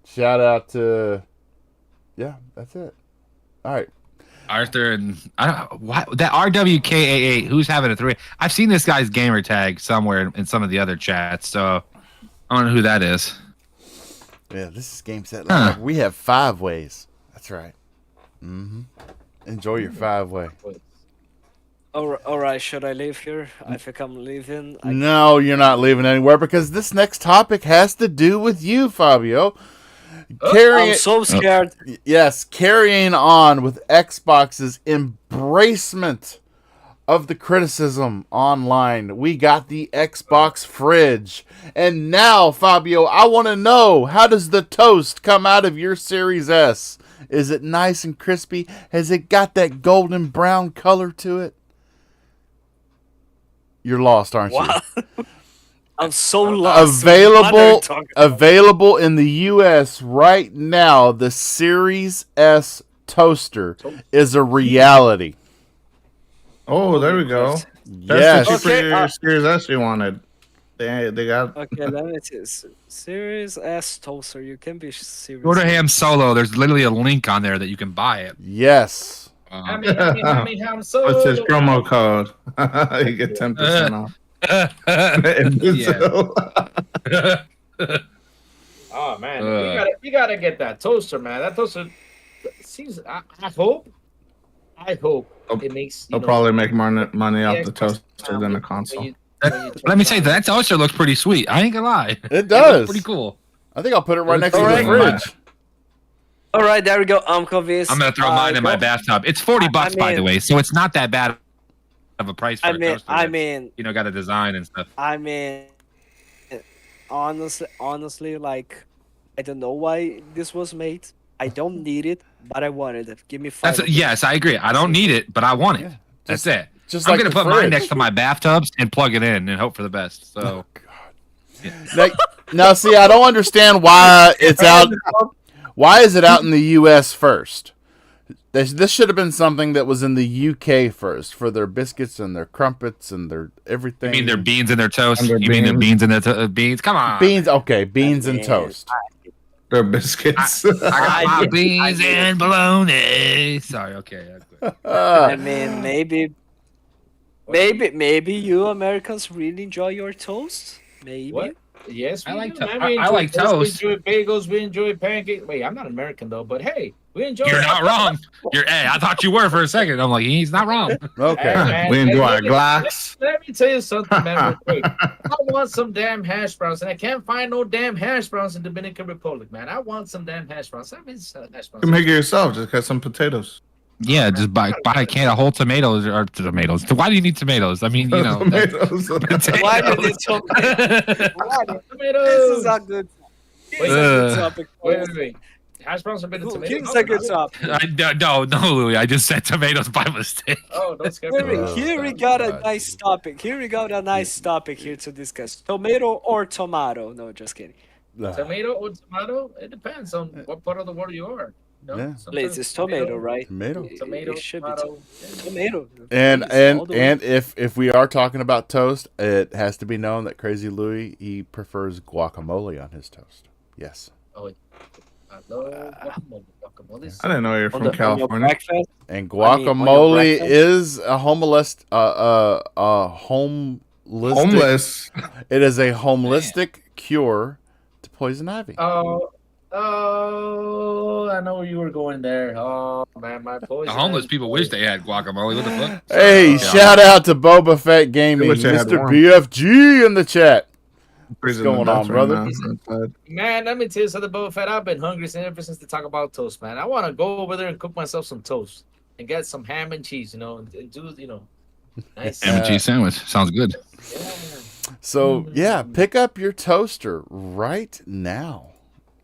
Shout out to. Yeah, that's it. All right. Arthur and I don't what that RWKA8. Who's having a three? I've seen this guy's gamer tag somewhere in some of the other chats, so I don't know who that is. Yeah, this is Game Set Huh. Live. We have 5 ways. That's right. Enjoy your 5-way. All right, should I leave here? I think I'm leaving. No, you're not leaving anywhere because this next topic has to do with you, Fabio. I'm so scared. Yes, carrying on with Xbox's embracement of the criticism online. We got the Xbox fridge. And now, Fabio, I want to know, how does the toast come out of your Series S? Is it nice and crispy? Has it got that golden brown color to it? You're lost, aren't you? Wow. I'm so lost. Available in the US right now, the Series S toaster is a reality. Oh, there we go. Yes. That's the Okay, Super Series S you wanted. They got. Okay, let me see. Series S toaster. You can be serious. Go to Ham Solo. There's literally a link on there that you can buy it. Yes. I mean, I'm so. What's his promo code? You get 10% off. Oh man, we gotta get that toaster, man. That toaster seems. I I hope They'll- it makes They'll probably make money off the Xbox toaster than the when console. Let me say that toaster looks pretty sweet. I ain't gonna lie. It looks does. pretty cool. I think I'll put it right It next looks to the alright. fridge. All right, there we go. I'm convinced. I'm gonna throw mine in my go- bathtub. It's $40, by the mean- way, so it's not that bad of a price for I a mean, toaster. I that's, mean, you know, got a design and stuff. honestly, like, I don't know why this was made. I don't need it, but I wanted it. Give me five. That's of them. yes, I agree. I don't need it, but I want it. Yeah, That's it. Just I'm like gonna the put fridge. mine next to my bathtubs and plug it in and hope for the best. So Now, see, I don't understand why it's out. Why is it out in the U.S. first? This should have been something that was in the U.K. first for their biscuits and their crumpets and their everything. you mean their beans in their toast? And their You mean their beans. beans in their beans? Come on, beans? Okay, beans and mean, toast. Their biscuits. I got I my did- beans I did. and bologna. Sorry, okay. I mean, maybe you Americans really enjoy your toast. Maybe. What? Yes, I we like do, to- man. I We enjoy like toast. We enjoy bagels. We enjoy pancakes. Wait, I'm not American though, but hey, we enjoy. You're it. not wrong. Hey, I thought you were for a second. I'm like, he's not wrong. Okay. Hey, man, We enjoy hey, our glass. Let me tell you something, man. Real quick. I want some damn hash browns, and I can't find no damn hash browns in Dominican Republic, man. I want some damn hash browns. I mean, hash You browns. can make it yourself. Just cut some potatoes. Yeah, just buy a can of whole tomatoes or tomatoes. Why do you need tomatoes? I mean, you know. Tomatoes. Why do you need so many? Tomatoes. This is a good. This is a good topic. Wait. Hash browns are better than tomatoes. Here's a good topic. No, Louis. I just said tomatoes by mistake. Oh, don't scare Here, me. here we got a nice topic. Here we got a nice topic here to discuss. Tomato or tomato? No, just kidding. Tomato or tomato? It depends on what part of the world you are. You know, Yeah. sometimes Please, it's tomato, right? Tomato. Tomato, It should be tomato. tomato. And Please, all the way. if we are talking about toast, it has to be known that Crazy Louie, he prefers guacamole on his toast. Yes. I love guacamole. Guacamole. I didn't know you're On from the- on your California. breakfast. And on your guacamole breakfast? is a homelistic. Homeless. It is a homelistic cure to poison ivy. Oh, I know where you were going there. Oh man, my boys. The homeless people wish they had guacamole. What the fuck? Hey, shout out to Boba Fett Gaming, wish I had Mr. more. BFG in the chat. Freezing going to on, death brother? now. Inside. Man, let me tell you something, Boba Fett. I've been hungry ever since they talk about toast, man. I want to go over there and cook myself some toast and get some ham and cheese, and do, nice. Ham and cheese sandwich. Sounds good. Yeah. So, yeah, pick up your toaster right now.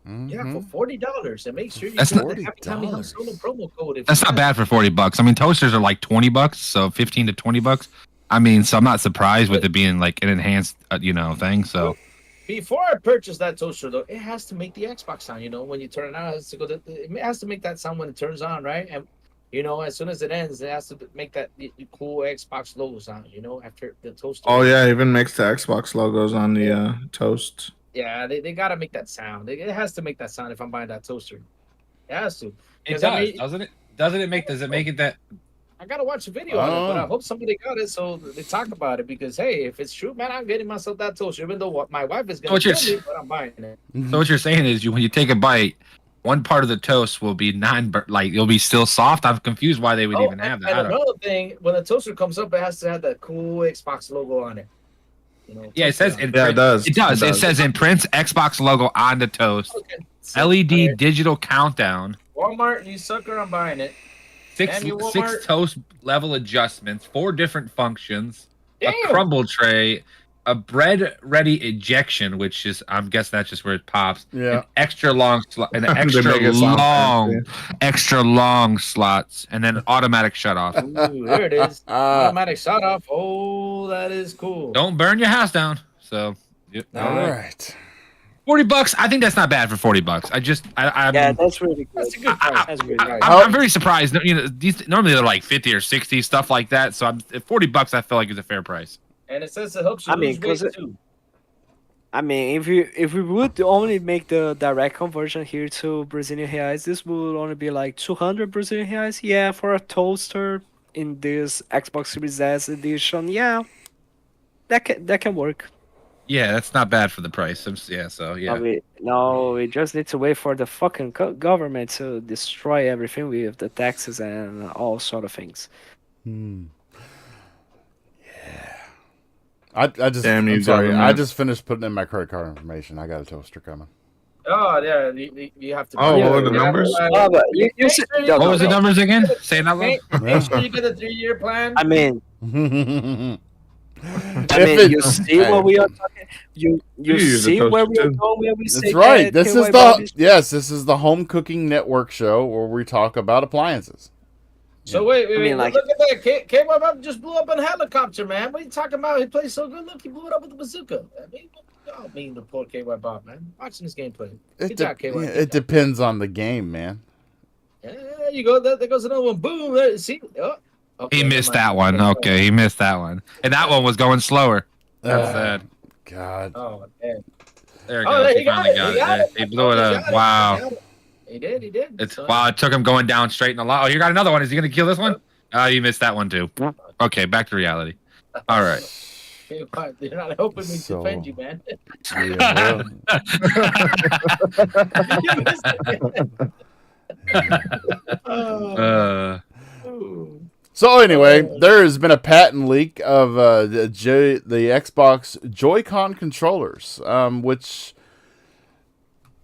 Yeah, Mhm. for $40, and make sure you That's use not- the Happy Tommy Hunt Solo promo code. If That's you not want. bad for $40. I mean, toasters are like $20, so 15 to $20. I mean, so I'm not surprised with it being like an enhanced, thing. So Before I purchase that toaster, though, it has to make the Xbox sound. When you turn it on, it has to go. It has to make that sound when it turns on, right? And as soon as it ends, it has to make that cool Xbox logo sound. After the toaster. Oh yeah, even makes the Xbox logos on the toast. Yeah, they gotta make that sound. It has to make that sound if I'm buying that toaster. It has to. it 'Cause, does, I mean- doesn't it? Does it make it that? I gotta watch a video on it, but I Oh. hope somebody got it so they talk about it because hey, if it's true, man, I'm getting myself that toaster. Even though what my wife is gonna What you're kill me, but I'm buying it. So what you're saying is, when you take a bite, one part of the toast will be it'll be still soft. I'm confused why they would even have that. I And don't- another thing, when the toaster comes up, it has to have that cool Xbox logo on it. Yeah, it says in. in Yeah, it print. does. It does. It It does. says in print Xbox logo on the toast. LED digital countdown. Walmart, you sucker, I'm buying it. Six Damn you, Walmart. six toast level adjustments, 4 different functions, Damn. a crumble tray, a bread ready ejection, which is I'm guessing that's just where it pops. Yeah. An extra long slot, an They extra make it sound extra long slots, and then automatic shut off. Ooh, there it is. Automatic shut off. Oh, that is cool. Don't burn your house down. So, yep. No. All right. $40. I think that's not bad for $40. Yeah, that's really good. That's a good price. That's really Right. good. I'm very surprised. These normally they're like 50 or 60 stuff like that. So at $40, I feel like is a fair price. And it says it helps you I mean, lose weight 'cause it- too. I mean, if we would only make the direct conversion here to Brazilian reais, this would only be like 200 Brazilian reais. Yeah, for a toaster in this Xbox Series S edition, yeah, that can work. Yeah, that's not bad for the price. Yeah, so No, yeah. we just need to wait for the fucking government to destroy everything with the taxes and all sort of things. I just Damn you, I'm sorry. I government. just finished putting in my credit card information. I got a toaster coming. Oh yeah, you have to. Oh, what were the numbers? Oh, but you said, no, What was the no. numbers again? Say it out loud. Make sure you get a 3-year plan. I mean, If you see what we are talking. You use see a where we toaster are too. going. Where we say That's right. This is KY this is the Home Cooking Network show where we talk about appliances. So wait, I mean, like- look at that. K-Web just blew up in a helicopter, man. What are you talking about? He plays so good. Look, he blew it up with a bazooka. I mean, y'all mean to poor K-Web Bob, man. Watching this gameplay. Good job, K-Web. Yeah, it depends on the game, man. Yeah, there you go. There goes another one. Boom. There, see? Oh, okay, He never missed mind. that one. Okay, he missed that one. And that one was going slower. That's Uh, sad. God. Oh, man. There it Oh, goes. there He you got finally it. got He it. got Yeah, it. he blew it He up. got it. Wow. He got it. He did. He did. It's So- wow. It took him going down straight in the line. Oh, you got another one. Is he gonna kill this one? Oh, you missed that one too. Okay, back to reality. All right. K-Web, you're not helping me So- defend you, man. Yeah, You missed it. Oh. Uh, So anyway, there has been a patent leak of the Xbox Joy-Con controllers, which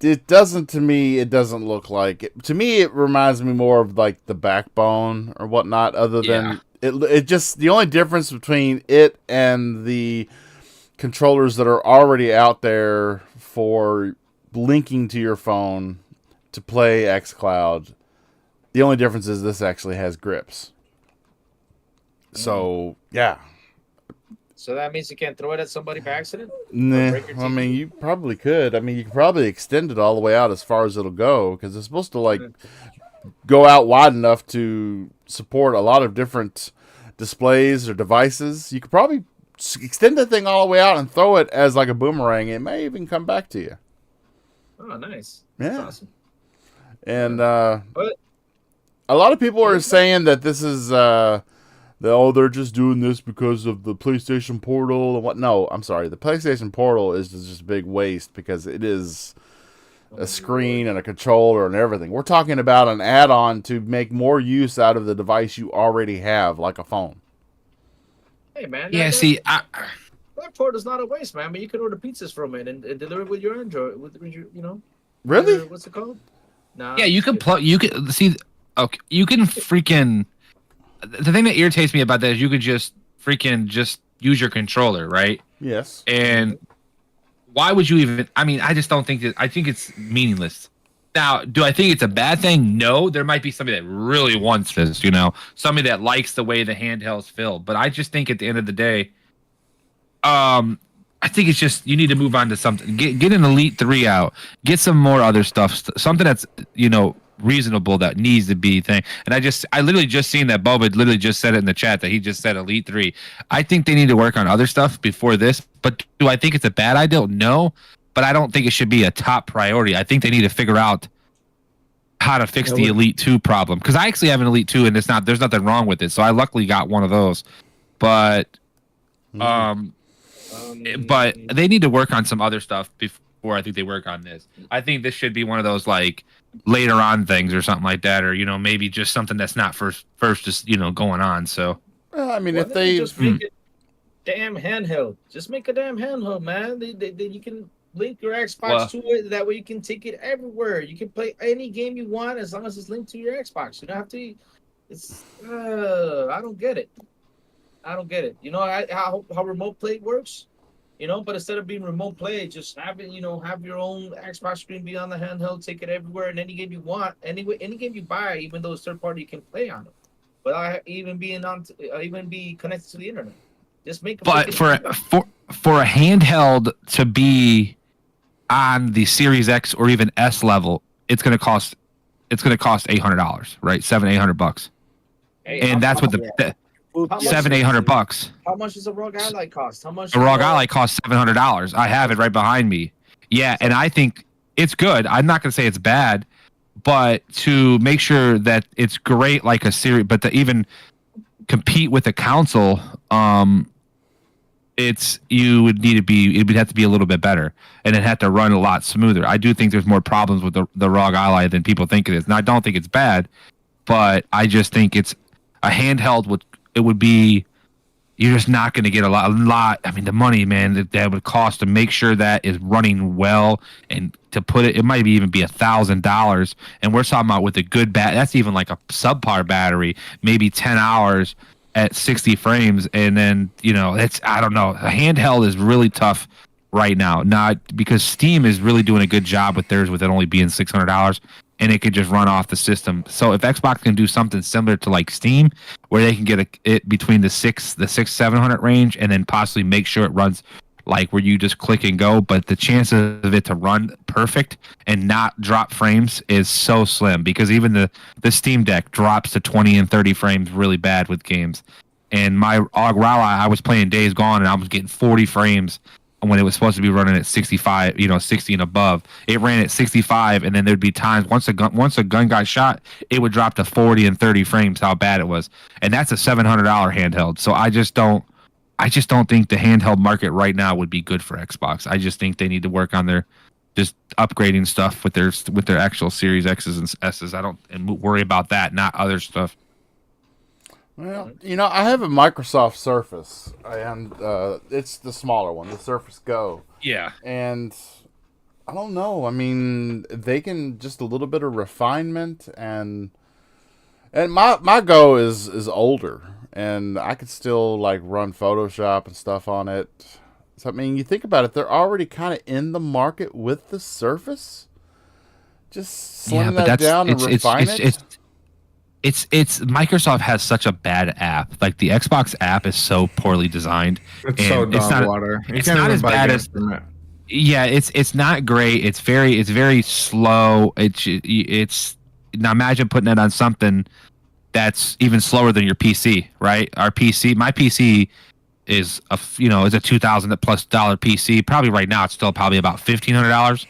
it doesn't look like it. To me, it reminds me more of like the Backbone or whatnot. Other than it just the only difference between it and the controllers that are already out there for linking to your phone to play xCloud. The only difference is this actually has grips. So, yeah. So that means you can't throw it at somebody by accident? Nah, break your I mean, you probably could. I mean, you could probably extend it all the way out as far as it'll go because it's supposed to, like, go out wide enough to support a lot of different displays or devices. You could probably extend the thing all the way out and throw it as, like, a boomerang. It may even come back to you. Oh, nice. Yeah. That's awesome. And But- a lot of people are saying that this is they're just doing this because of the PlayStation Portal and what. No, I'm sorry. The PlayStation Portal is just a big waste because it is a screen and a controller and everything. We're talking about an add-on to make more use out of the device you already have, like a phone. Hey, man. yeah. that- See, that port is not a waste, man. But you can order pizzas from it and deliver it with your Android. With your, Really? what's it called? Nah. yeah, you can plug. You can see. Okay, you can freaking. The thing that irritates me about that is you could just freaking just use your controller, right? Yes. And why would you even? I mean, I just don't think that. I think it's meaningless. Now, do I think it's a bad thing? No. There might be somebody that really wants this, somebody that likes the way the handhelds feel. But I just think at the end of the day, I think it's just you need to move on to something. Get an Elite 3 out. Get some more other stuff. Something that's reasonable that needs to be thing. And I literally just seen that Boba literally just said it in the chat that he just said Elite 3. I think they need to work on other stuff before this. But do I think it's a bad idea? No. But I don't think it should be a top priority. I think they need to figure out how to fix the Elite 2 problem. Because I actually have an Elite 2 and there's nothing wrong with it. So I luckily got one of those. But but they need to work on some other stuff before I think they work on this. I think this should be one of those like later on things or something like that, or maybe just something that's not first just going on. So Well, I mean, Why if don't they you just make it damn handheld. Just make a damn handheld, man. You can link your Xbox Well- to it. That way you can take it everywhere. You can play any game you want as long as it's linked to your Xbox. You don't have to. It's I don't get it. I don't get it. You know how remote play works. But instead of being remote play, just have it. Have your own Xbox screen be on the handheld. Take it everywhere in any game you want. Any game you buy, even though it's third party, you can play on it. Without even be connected to the internet. Just make. but for a handheld to be on the Series X or even S level, it's going to cost $800, right? $700-800, and that's what the How much $700-800. How much does a ROG Ally cost? How much? A ROG Ally costs $700. I have it right behind me. Yeah, and I think it's good. I'm not going to say it's bad, but to make sure that it's great like a series, but to even compete with a console, you would need to be it would have to be a little bit better, and it had to run a lot smoother. I do think there's more problems with the ROG Ally than people think it is, and I don't think it's bad, but I just think it's a handheld would be. You're just not going to get a lot. I mean, the money, man, that would cost to make sure that is running well, and to put it might even be $1,000. And we're talking about with a good that's even like a subpar battery, maybe 10 hours at 60 frames. And then, I don't know. A handheld is really tough right now. Not because Steam is really doing a good job with theirs, with it only being $600. And it could just run off the system. So if Xbox can do something similar to like Steam, where they can get it between the 700 range, and then possibly make sure it runs like where you just click and go, but the chances of it to run perfect and not drop frames is so slim, because even the Steam Deck drops to 20 and 30 frames really bad with games. And my ROG Ally, I was playing Days Gone, and I was getting 40 frames when it was supposed to be running at 65, 60 and above. It ran at 65, and then there'd be times once a gun got shot, it would drop to 40 and 30 frames, how bad it was. And that's a $700 handheld. So I just don't think the handheld market right now would be good for Xbox. I just think they need to work on their just upgrading stuff with their actual Series X's and S's. And worry about that, not other stuff. Well, I have a Microsoft Surface, and it's the smaller one, the Surface Go. Yeah. And I don't know. I mean, they can just a little bit of refinement, and my Go is older, and I could still like run Photoshop and stuff on it. So I mean, you think about it, they're already kind of in the market with the Surface. Just slim that down and refine it. It's Microsoft has such a bad app. Like the Xbox app is so poorly designed. It's so dog water. It's not as bad as. Yeah, it's not great. It's very slow. It's now imagine putting it on something that's even slower than your PC, right? My PC is a $2,000+ PC. Probably right now it's still probably about $1,500.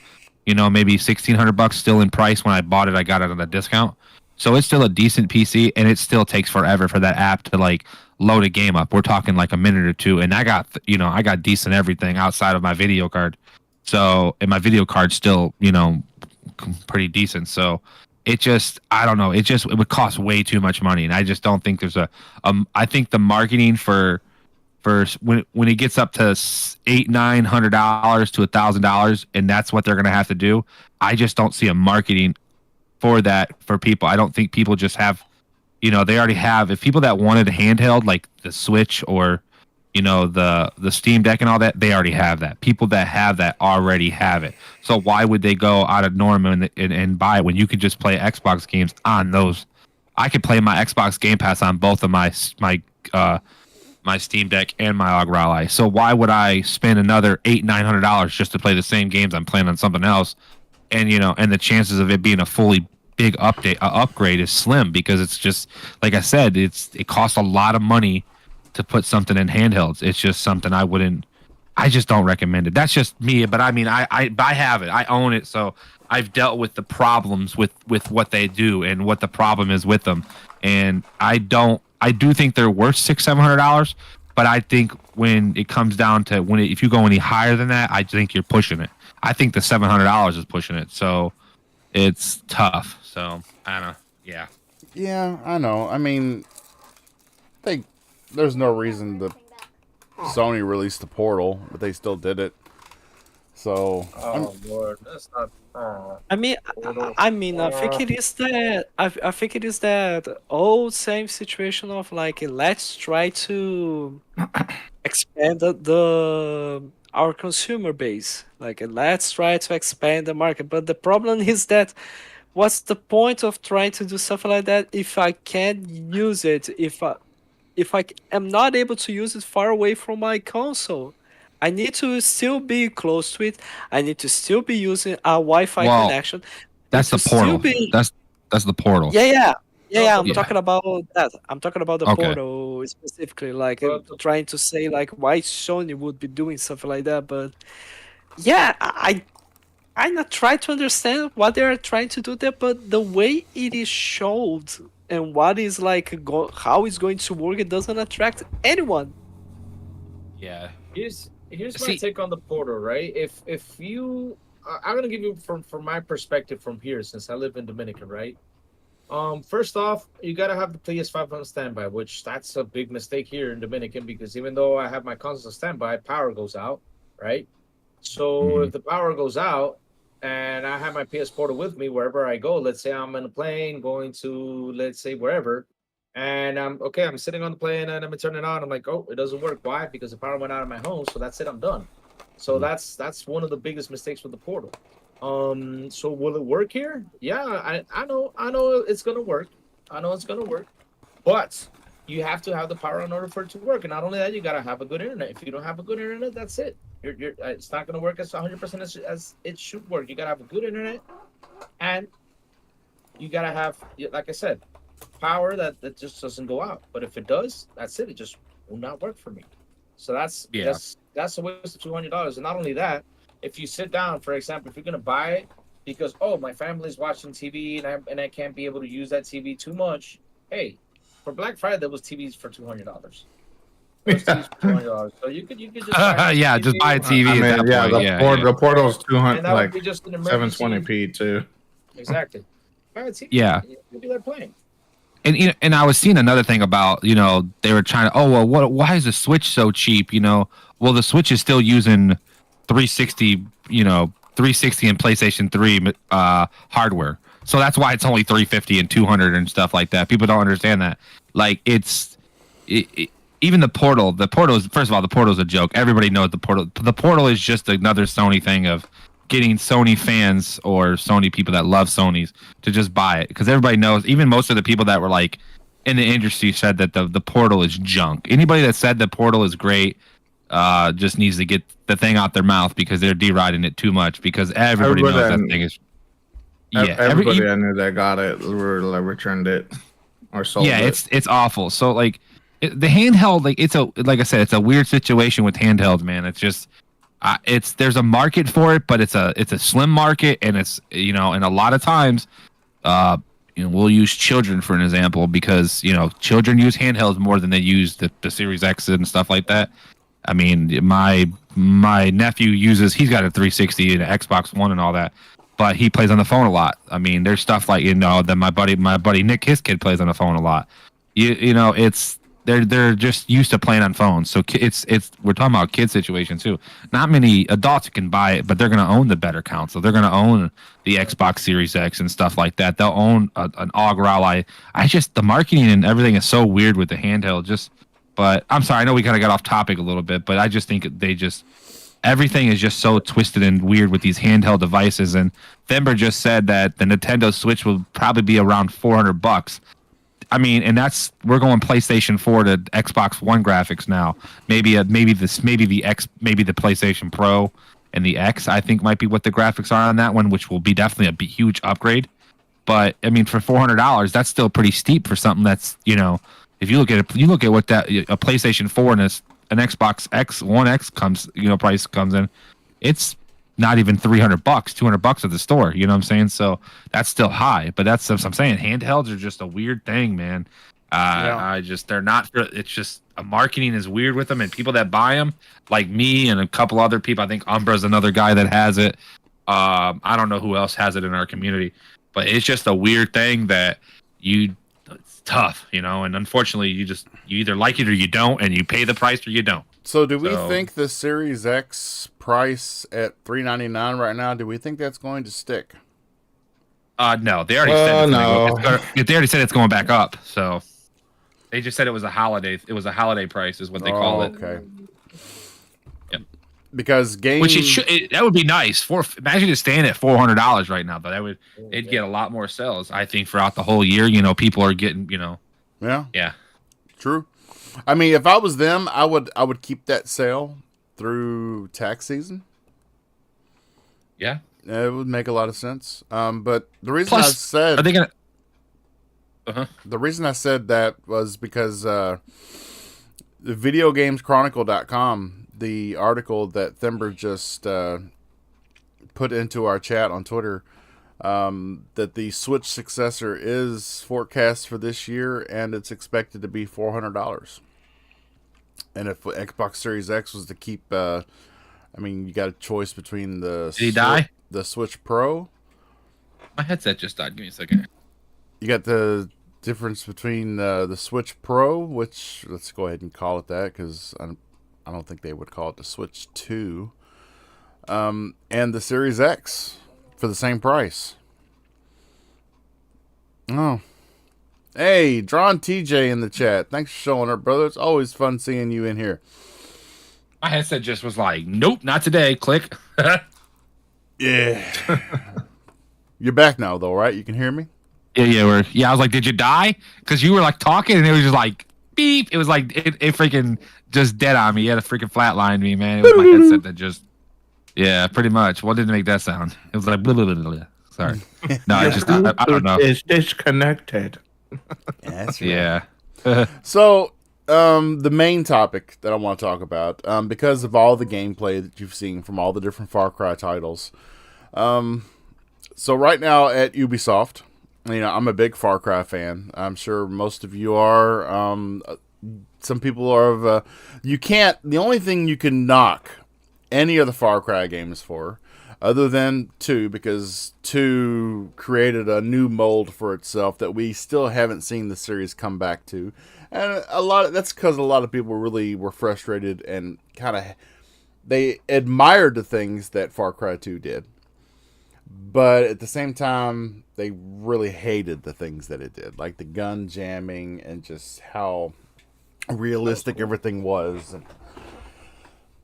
Maybe $1,600 still in price. When I bought it, I got it on a discount. So it's still a decent PC, and it still takes forever for that app to like load a game up. We're talking like a minute or two, and I got decent everything outside of my video card. So, and my video card's still, pretty decent. So I don't know. It would cost way too much money, and I just don't think there's I think the marketing for when it gets up to $800-900 to $1,000, and that's what they're gonna have to do. I just don't see a marketing for that for people. I don't think people just have, they already have. If people that wanted a handheld like the Switch or, the Steam Deck and all that, they already have that. People that have that already have it. So why would they go out of norm and buy it when you could just play Xbox games on those? I could play my Xbox Game Pass on both of my Steam Deck and my ROG Ally. So why would I spend another $800-900 just to play the same games I'm playing on something else? And and the chances of it being a fully big upgrade is slim, because it's just like I said, it costs a lot of money to put something in handhelds. It's just something I just don't recommend it. That's just me, but I mean I have it. I own it, so I've dealt with the problems with what they do and what the problem is with them. And I do think they're worth $600-700, but I think when it comes down to if you go any higher than that, I think you're pushing it. I think the $700 is pushing it, so it's tough. So I don't know. Yeah. Yeah, I know. I mean, there's no reason that Sony released the Portal, but they still did it. So. Lord, that's not. I mean, I think it is that. I think it is that old same situation of like, let's try to expand our consumer base. Like, let's try to expand the market. But the problem is that, what's the point of trying to do something like that if I can't use it? If I am not able to use it far away from my console, I need to still be close to it. I need to still be using a Wi-Fi connection. That's the Portal. That's the Portal. Yeah. I'm talking about that. I'm talking about the Portal specifically. Like, I'm trying to say like why Sony would be doing something like that. But yeah, I not try to understand what they are trying to do there. But the way it is showed and what is like how it's going to work, it doesn't attract anyone. Yeah, Here's my See- take on the portal, right? If you, I'm gonna give you from my perspective from here, since I live in Dominican, right? First off, you gotta have the PS5 on standby, which that's a big mistake here in Dominican because even though I have my console on standby, power goes out, right? So if the power goes out and I have my PS Portal with me wherever I go, let's say I'm in a plane going to let's say wherever, and I'm sitting on the plane and I'm turning it on. I'm like, oh, it doesn't work. Why? Because the power went out of my home. So that's it. I'm done. So that's one of the biggest mistakes with the portal. So will it work here? Yeah, I know it's gonna work. I know it's gonna work, but you have to have the power in order for it to work. And not only that, you gotta have a good internet. If you don't have a good internet, that's it. You're it's not gonna work as 100% as it should work. You gotta have a good internet, and you gotta have, like I said, power that just doesn't go out. But if it does, that's it. It just will not work for me. So that's a waste of $200. And not only that, if you sit down, for example, if you're gonna buy it because my family's watching TV and I can't be able to use that TV too much. Hey, for Black Friday there was TVs for $200. TVs for $200. So you could just buy yeah, just buy a TV I at mean, that yeah, point. the portal's 200, and that like would be just an emergency. 720p too. Exactly. Buy a TV. Yeah. You'll be there playing. And I was seeing another thing about, they were trying to, why is the Switch so cheap? Well, the Switch is still using 360, 360 and PlayStation 3 hardware. So that's why it's only 350 and 200 and stuff like that. People don't understand that. Like even the portal is, first of all, the portal is a joke. Everybody knows the portal. The portal is just another Sony thing of getting Sony fans or Sony people that love Sonys to just buy it, because everybody knows. Even most of the people that were like in the industry said that the portal is junk. Anybody that said the portal is great just needs to get the thing out their mouth, because they're deriding it too much, because everybody knows that thing is. Yeah, everybody I knew that got it returned it or sold it. Yeah, it's awful. So like the handheld, like I said, it's a weird situation with handhelds, man. It's just there's a market for it, but it's a slim market, and it's and a lot of times we'll use children for an example, because children use handhelds more than they use the Series X and stuff like that. I mean, my nephew he's got a 360 and an Xbox One and all that, but he plays on the phone a lot. I mean, there's stuff like that my buddy Nick, his kid, plays on the phone a lot. It's they're just used to playing on phones. So we're talking about kid situation too. Not many adults can buy it, but they're going to own the better console. They're going to own the Xbox Series X and stuff like that. They'll own an AUG Rally. The marketing and everything is so weird with the handheld. But I'm sorry, I know we kind of got off topic a little bit, but I just think everything is just so twisted and weird with these handheld devices. And Thember just said that the Nintendo Switch will probably be around $400. I mean, and we're going PlayStation 4 to Xbox One graphics now. Maybe the PlayStation Pro and the X, I think, might be what the graphics are on that one, which will be definitely a huge upgrade. But I mean, for $400, that's still pretty steep for something that's if you look at what that a PlayStation 4 and an Xbox One X price comes in, it's not even $300, $200 at the store. You know what I'm saying? So that's still high, but that's what I'm saying. Handhelds are just a weird thing, man. They're not. It's just marketing is weird with them, and people that buy them, like me and a couple other people. I think Umbra's another guy that has it. I don't know who else has it in our community, but it's just a weird thing that it's tough, and unfortunately you either like it or you don't, and you pay the price or you don't. So do we think the Series X price at $399 right now, do we think that's going to stick? No, they already said no. They already said it's going back up. So they just said it was a holiday. It was a holiday price, is what they call it. Okay. Yep. Because which that would be nice. Imagine it staying at $400 right now, but it'd get a lot more sales. I think throughout the whole year, people are getting, Yeah. True. I mean, if I was them, I would keep that sale through tax season. Yeah. It would make a lot of sense. But the reason I said are they gonna? The reason I said that was because the videogameschronicle.com, the article that Thember just put into our chat on Twitter, that the Switch successor is forecast for this year, and it's expected to be $400. And if Xbox Series X was to keep, I mean, you got a choice between Did he die? the Switch Pro. My headset just died. Give me a second. You got the difference between the Switch Pro, which let's go ahead and call it that because I don't think they would call it the Switch 2, and the Series X for the same price. Oh. Hey, Drawn TJ in the chat. Thanks for showing up, brother. It's always fun seeing you in here. My headset just was like, nope, not today. Click. Yeah. You're back now, though, right? You can hear me? Yeah. I was like, did you die? Because you were like talking and it was just like beep. It was like it freaking just dead on me. You had a freaking flatline me, man. It was my headset that just pretty much. What did it make that sound? It was like blah, blah, blah, blah. Sorry. No, I don't know. It's disconnected. That's right. Yeah. So, the main topic that I want to talk about, because of all the gameplay that you've seen from all the different Far Cry titles, so right now at Ubisoft, I'm a big Far Cry fan. I'm sure most of you are. Some people are the only thing you can knock any of the Far Cry games for, other than 2, because 2 created a new mold for itself that we still haven't seen the series come back to. And that's because a lot of people really were frustrated and they admired the things that Far Cry 2 did. But at the same time, they really hated the things that it did, like the gun jamming and just how realistic everything was.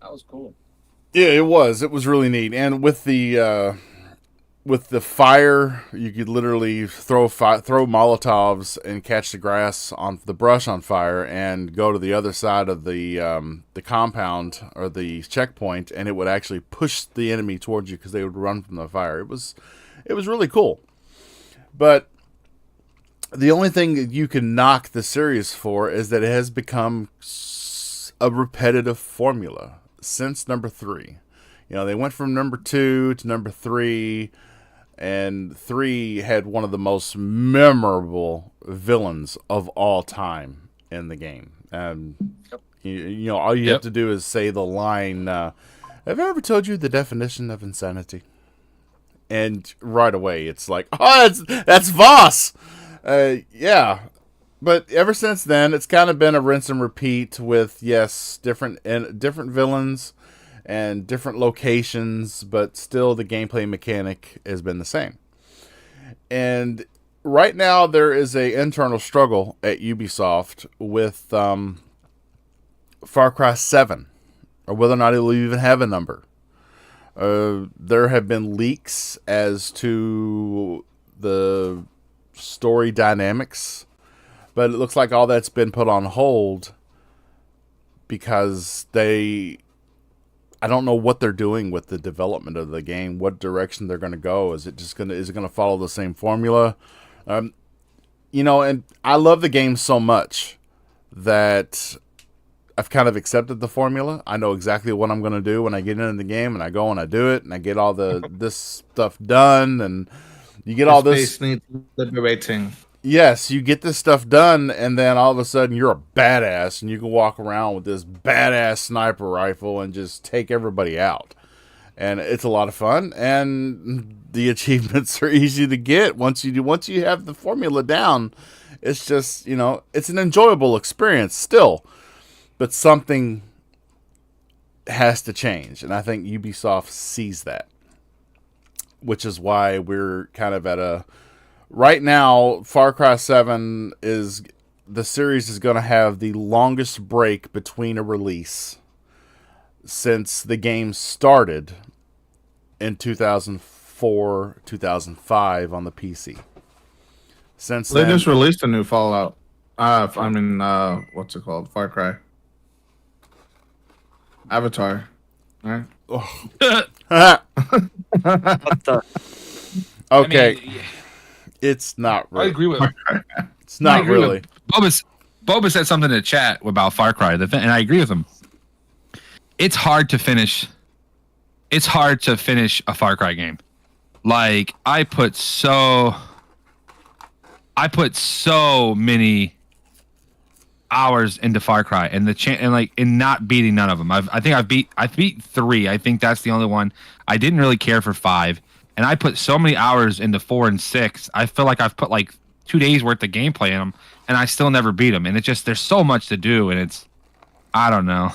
That was cool. Yeah, it was. It was really neat. And with the fire, you could literally throw Molotovs and catch the brush on fire, and go to the other side of the compound or the checkpoint, and it would actually push the enemy towards you because they would run from the fire. It was really cool. But the only thing that you can knock the series for is that it has become a repetitive formula since number 3. They went from number 2 to number 3, and 3 had one of the most memorable villains of all time in the game. All you have to do is say the line, have I ever told you the definition of insanity? And right away, it's like, oh, that's Voss! Yeah. But ever since then, it's kind of been a rinse and repeat with, different villains and different locations, but still the gameplay mechanic has been the same. And right now, there is an internal struggle at Ubisoft with Far Cry 7, or whether or not it will even have a number. There have been leaks as to the story dynamics, but it looks like all that's been put on hold because I don't know what they're doing with the development of the game, what direction they're going to go. Is it going to follow the same formula? And I love the game so much that I've kind of accepted the formula. I know exactly what I'm going to do when I get into the game, and I go and I do it, and I get all this stuff done, and you get all this. Space needs liberating. Yes, you get this stuff done, and then all of a sudden you're a badass, and you can walk around with this badass sniper rifle and just take everybody out. And it's a lot of fun, and the achievements are easy to get once you have the formula down. It's just, it's an enjoyable experience still, but something has to change, and I think Ubisoft sees that, which is why we're kind of at right now, Far Cry 7 the series is going to have the longest break between a release since the game started in 2004, 2005 on the PC. Since They then, just released a new Fallout. What's it called? Far Cry. Avatar. Right? What the? Okay, I mean, it's not I really. agree with. It's not I agree really. with- Boba said something in the chat about Far Cry, and I agree with him. It's hard to finish a Far Cry game. Like I put so many hours into Far Cry, and and not beating none of them. I think I beat 3. I think that's the only one. I didn't really care for 5, and I put so many hours into 4 and 6. I feel like I've put like 2 days worth of gameplay in them, and I still never beat them. And there's so much to do, and I don't know.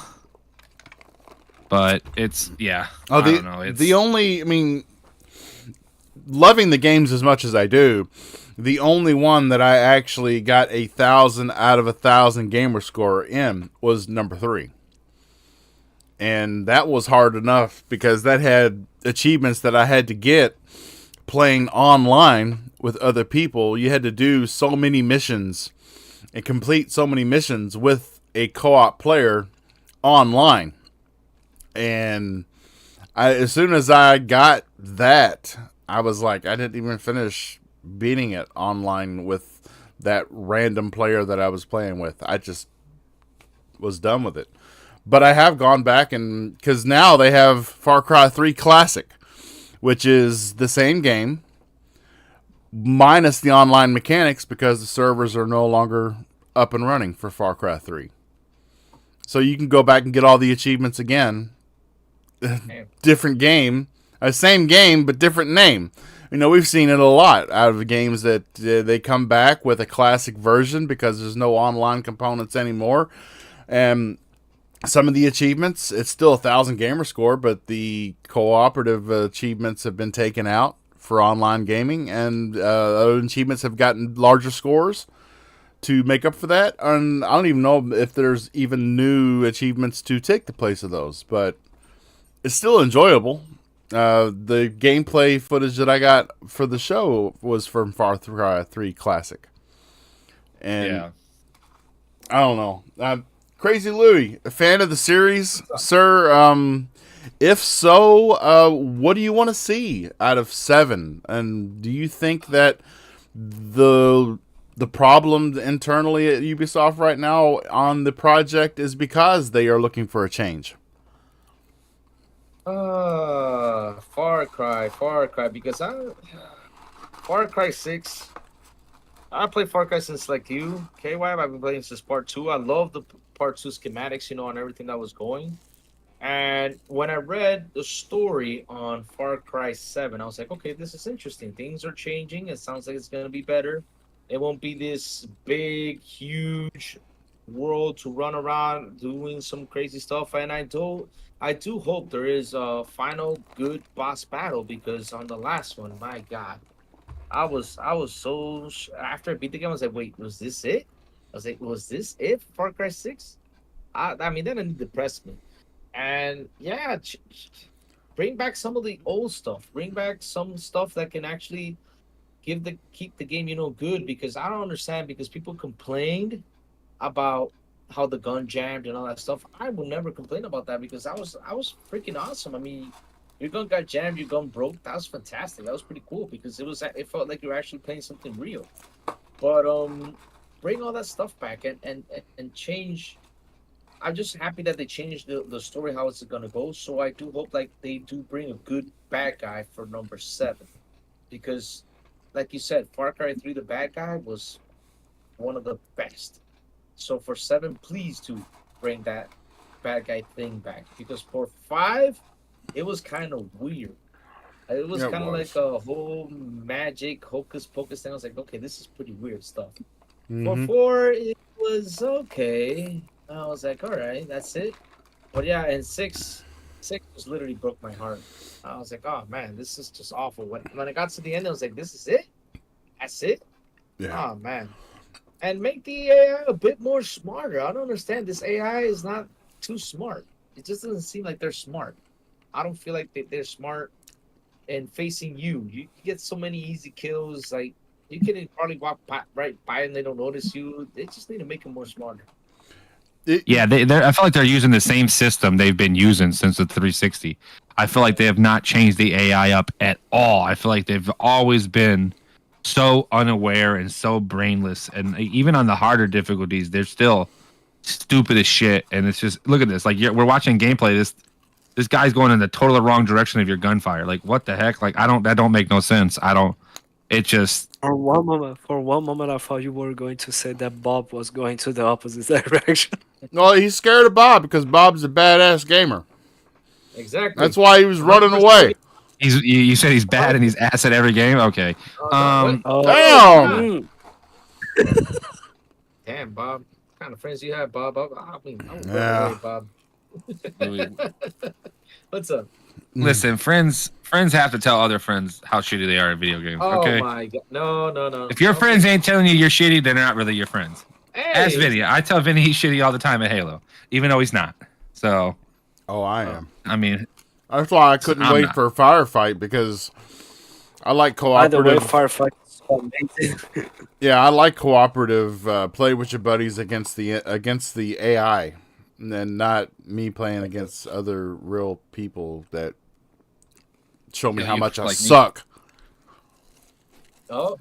But I don't know. I mean, loving the games as much as I do, the only one that I actually got 1,000 out of 1,000 gamer score in was number 3. And that was hard enough because that had achievements that I had to get playing online with other people. You had to do so many missions and complete so many missions with a co-op player online. And as soon as I got that, I was like, I didn't even finish beating it online with that random player that I was playing with. I just was done with it. But I have gone back, and because now they have Far Cry 3 Classic, which is the same game minus the online mechanics because the servers are no longer up and running for Far Cry 3. So you can go back and get all the achievements again. Different game. Same game, but different name. You know, we've seen it a lot out of the games that they come back with a classic version because there's no online components anymore. And some of the achievements, it's still 1,000 gamer score, but the cooperative achievements have been taken out for online gaming, and other achievements have gotten larger scores to make up for that. And I don't even know if there's even new achievements to take the place of those, but it's still enjoyable. The gameplay footage that I got for the show was from Far Cry 3 Classic. And I don't know. Crazy Louie, a fan of the series, sir? If so, what do you want to see out of 7? And do you think that the problem internally at Ubisoft right now on the project is because they are looking for a change? Far Cry, because Far Cry 6. I played Far Cry since like you, KY. I've been playing since part 2. I love the part 2 schematics, and everything that was going. And when I read the story on Far Cry 7, I was like, okay, this is interesting. Things are changing. It sounds like it's going to be better. It won't be this big, huge world to run around doing some crazy stuff. And I do hope there is a final good boss battle, because on the last one, my God, I was so after I beat the game, I was like, wait, was this it? I was like, was this it for Far Cry 6? I mean, then it depressed me. And yeah, bring back some of the old stuff. Bring back some stuff that can actually keep the game, good. Because I don't understand, because people complained about how the gun jammed and all that stuff. I will never complain about that, because I was freaking awesome. I mean, your gun got jammed, your gun broke. That was fantastic. That was pretty cool, because it felt like you were actually playing something real. But bring all that stuff back and change. I'm just happy that they changed the story, how it's gonna go. So I do hope like they do bring a good bad guy for number 7, because like you said, Far Cry 3, the bad guy was one of the best. So for 7, please do bring that bad guy thing back, because for 5, it was kind of weird. It was kind of like a whole magic hocus pocus thing. I was like, okay, this is pretty weird stuff. For 4, it was okay. I was like, all right, that's it. But yeah, and 6 just literally broke my heart. I was like, oh man, this is just awful. When I got to the end, I was like, this is it? That's it? Yeah. Oh man. And make the AI a bit more smarter. I don't understand. This AI is not too smart. It just doesn't seem like they're smart. I don't feel like they're smart in facing you. You get so many easy kills. Like, you can probably walk right by and they don't notice you. They just need to make them more smarter. Yeah, I feel like they're using the same system they've been using since the 360. I feel like they have not changed the AI up at all. I feel like they've always been so unaware and so brainless. And even on the harder difficulties, they're still stupid as shit. And it's just, look at this. Like, we're watching gameplay. This guy's going in the total wrong direction of your gunfire. Like, what the heck? Like, that don't make no sense. It just For one moment, I thought you were going to say that Bob was going to the opposite direction. Well, he's scared of Bob because Bob's a badass gamer. Exactly. That's why he was running away. you said he's bad and he's ass at every game. Okay. What? Damn. Mm. Damn, Bob. What kind of friends you have, Bob? I mean, I'm Yeah. Bob. What's up? Listen, friends have to tell other friends how shitty they are at video games. Oh Okay. my god. No. If your Okay. friends ain't telling you you're shitty, they're not really your friends. Hey. Ask Vinny. I tell Vinny he's shitty all the time at Halo, even though he's not. So, Oh, I am. I mean, That's why I couldn't I'm wait not. for a firefight because I like By the way, cooperative. firefight is amazing. Yeah, I like cooperative. Play with your buddies against the AI, and then not me playing against other real people that show me Yeah, how you much I like me. suck. Oh,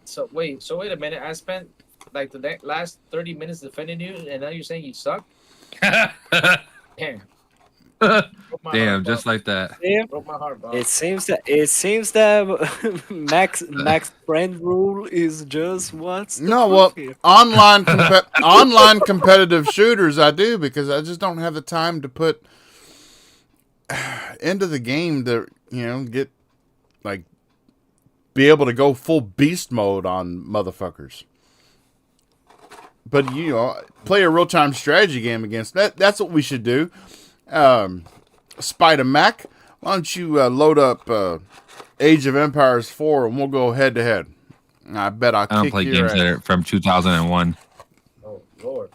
so wait a minute. I spent like the last 30 minutes defending you, and now you're saying you suck? Damn. Broke my damn, heart, just Bob. like that. Yeah. Broke my heart, Bob. It seems that Max friend rule is just what's the No, proof well, here? online competitive shooters I do because I just don't have the time to put into the game to get like be able to go full beast mode on motherfuckers. But play a real time strategy game against that. That's what we should do. Spider Mac, why don't you load up Age of Empires 4 and we'll go head to head. I bet I'll I don't kick play your games ass. that are from 2001. Oh Lord.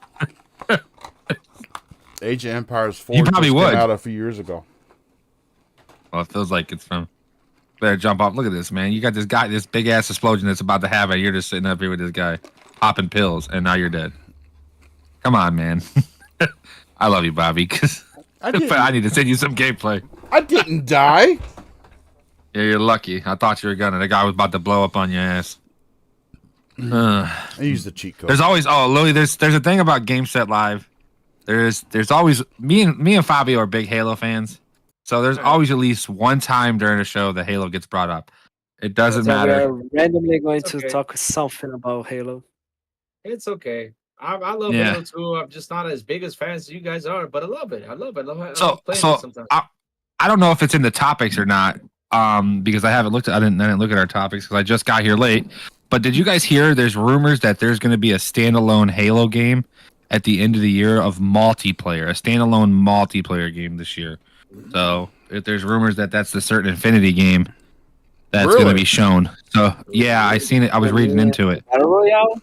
Age of Empires 4 You probably just would. came out a few years ago. Well, it feels like it's from. Better jump off. Look at this, man. You got this guy, this big ass explosion that's about to happen. You're just sitting up here with this guy, popping pills, and now you're dead. Come on, man. I love you, Bobby. Cause I need to send you some gameplay. I didn't die. Yeah, you're lucky. I thought you were gonna. The guy was about to blow up on your ass. I used the cheat code. There's always Louis. There's a thing about Game Set Live. There's always me and Fabio are big Halo fans. So there's always at least one time during a show that Halo gets brought up. It doesn't So we matter. are randomly going It's to okay. talk something about Halo. It's okay. I love Yeah. Halo too. I'm just not as big as fans as you guys are, but I love it. I love So playing so it sometimes. I don't know if it's in the topics or not. Because I didn't look at our topics because I just got here late. But did you guys hear? There's rumors that there's going to be a standalone Halo game at the end of the year of multiplayer, a standalone multiplayer game this year. So if there's rumors that that's the certain Infinity game that's going to Really? be shown. So yeah, I seen it. I was reading into it. Battle Royale?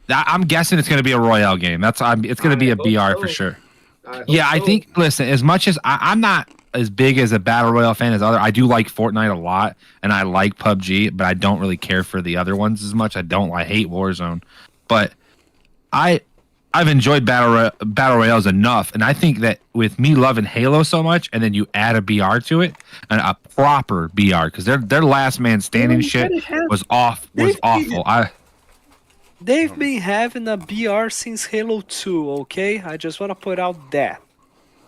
I'm guessing it's going to be a Royale game. It's going to be a I hope BR for so. sure. hope Yeah, I so. think. Listen, as much as I'm not as big as a battle royale fan as other, I do like Fortnite a lot, and I like PUBG, but I don't really care for the other ones as much. I hate Warzone, but I've enjoyed battle royales enough, and I think that with me loving Halo so much, and then you add a BR to it, and a proper BR, because their last man standing shit was awful. They've been having a BR since Halo 2, okay? I just want to put out that.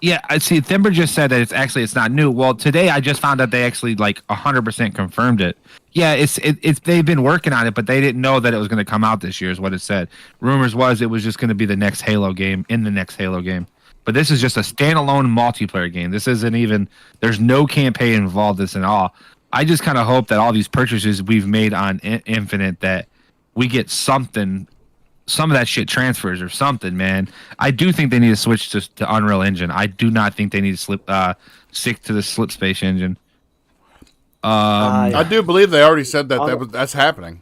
Yeah, I see. Thimber just said that it's not new. Well, today I just found out they actually like 100% confirmed it. Yeah, it's they've been working on it, but they didn't know that it was going to come out this year. Is what it said. Rumors was it was just going to be the next Halo game in the next Halo game. But this is just a standalone multiplayer game. This isn't even. There's no campaign involved in this at all. I just kind of hope that all these purchases we've made on Infinite that we get something. Some of that shit transfers or something, man. I do think they need to switch to Unreal Engine. I do not think they need to stick to the Slip Space engine. I do believe they already said that's happening.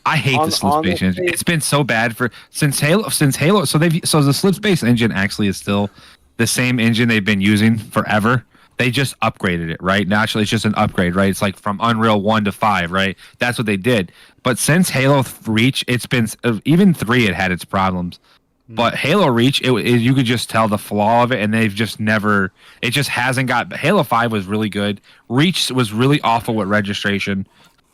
I hate the Slip Space engine. honestly- It's been so bad since Halo. So the Slip Space engine actually is still the same engine they've been using forever. They just upgraded it, right? Naturally, it's just an upgrade, right? It's like from Unreal 1 to 5, right? That's what they did. But since Halo Reach, it's been even 3. It had its problems, but Halo Reach, you could just tell the flaw of it, and they've just never. It just hasn't got. Halo 5 was really good. Reach was really awful with registration.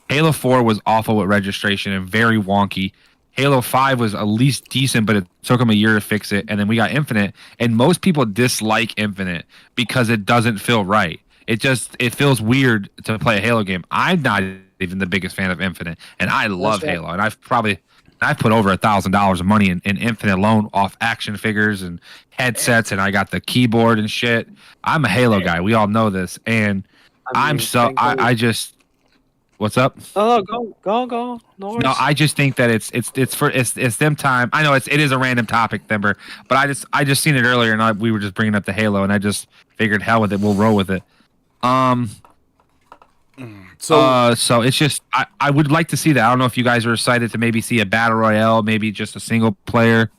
Halo 4 was awful with registration and very wonky. Halo 5 was at least decent, but it took them a year to fix it. And then we got Infinite, and most people dislike Infinite because it doesn't feel right. It feels weird to play a Halo game. I'm not even the biggest fan of Infinite, and I love right. Halo, and I've put over $1,000 of money in Infinite alone off action figures and headsets, and I got the keyboard and shit. I'm a Halo guy. We all know this, and I mean, thankfully- I just. What's up? Oh, go. No worries. No, I just think that it's them time. I know it is a random topic, Thimber, but I just seen it earlier, and we were just bringing up the Halo, and I just figured, hell with it, we'll roll with it. So it's just I would like to see that. I don't know if you guys are excited to maybe see a battle royale, maybe just a single player,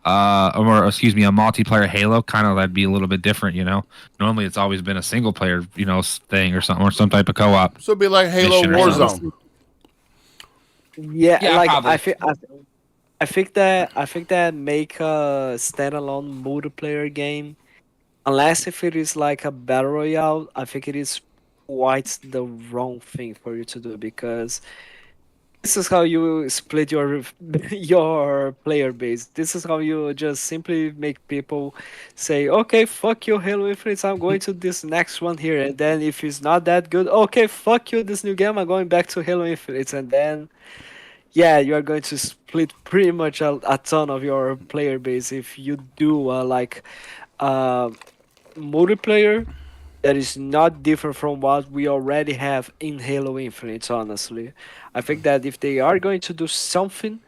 or excuse me, a multiplayer Halo. Kind of that'd be a little bit different, you know. Normally it's always been a single player, you know, thing or something, or some type of co-op. So it'd be like Halo Mission or Warzone. Yeah, Yeah, like probably. I think that make a standalone multiplayer game, unless if it is like a battle royale, I think it is quite the wrong thing for you to do, because this is how you split your your player base. This is how you just simply make people say, okay, fuck you, Halo Infinite, I'm going to this next one here, and then if it's not that good, okay, fuck you, this new game, I'm going back to Halo Infinite, and then yeah, you are going to split pretty much a ton of your player base if you do multiplayer that is not different from what we already have in Halo Infinite, honestly. I think that if they are going to do something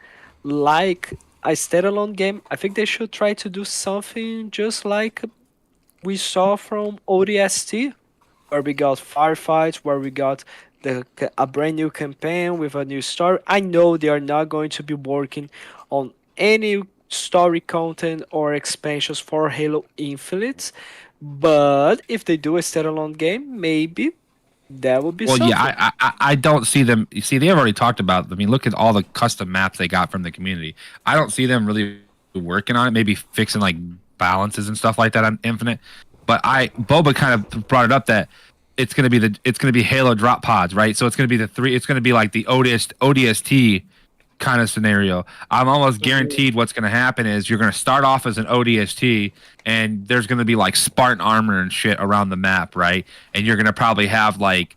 like a standalone game, I think they should try to do something just like we saw from ODST, where we got firefights, where we got a brand new campaign with a new story. I know they are not going to be working on any story content or expansions for Halo Infinite, but if they do a standalone game, maybe that would be something. Yeah, I don't see them. You see, they've already talked about. I mean, look at all the custom maps they got from the community. I don't see them really working on it. Maybe fixing like balances and stuff like that on Infinite. But Boba kind of brought it up that it's gonna be Halo drop pods, right? So it's gonna be it's gonna be like the ODST kind of scenario. I'm almost guaranteed what's gonna happen is you're gonna start off as an ODST, and there's gonna be like Spartan armor and shit around the map, right? And you're gonna probably have like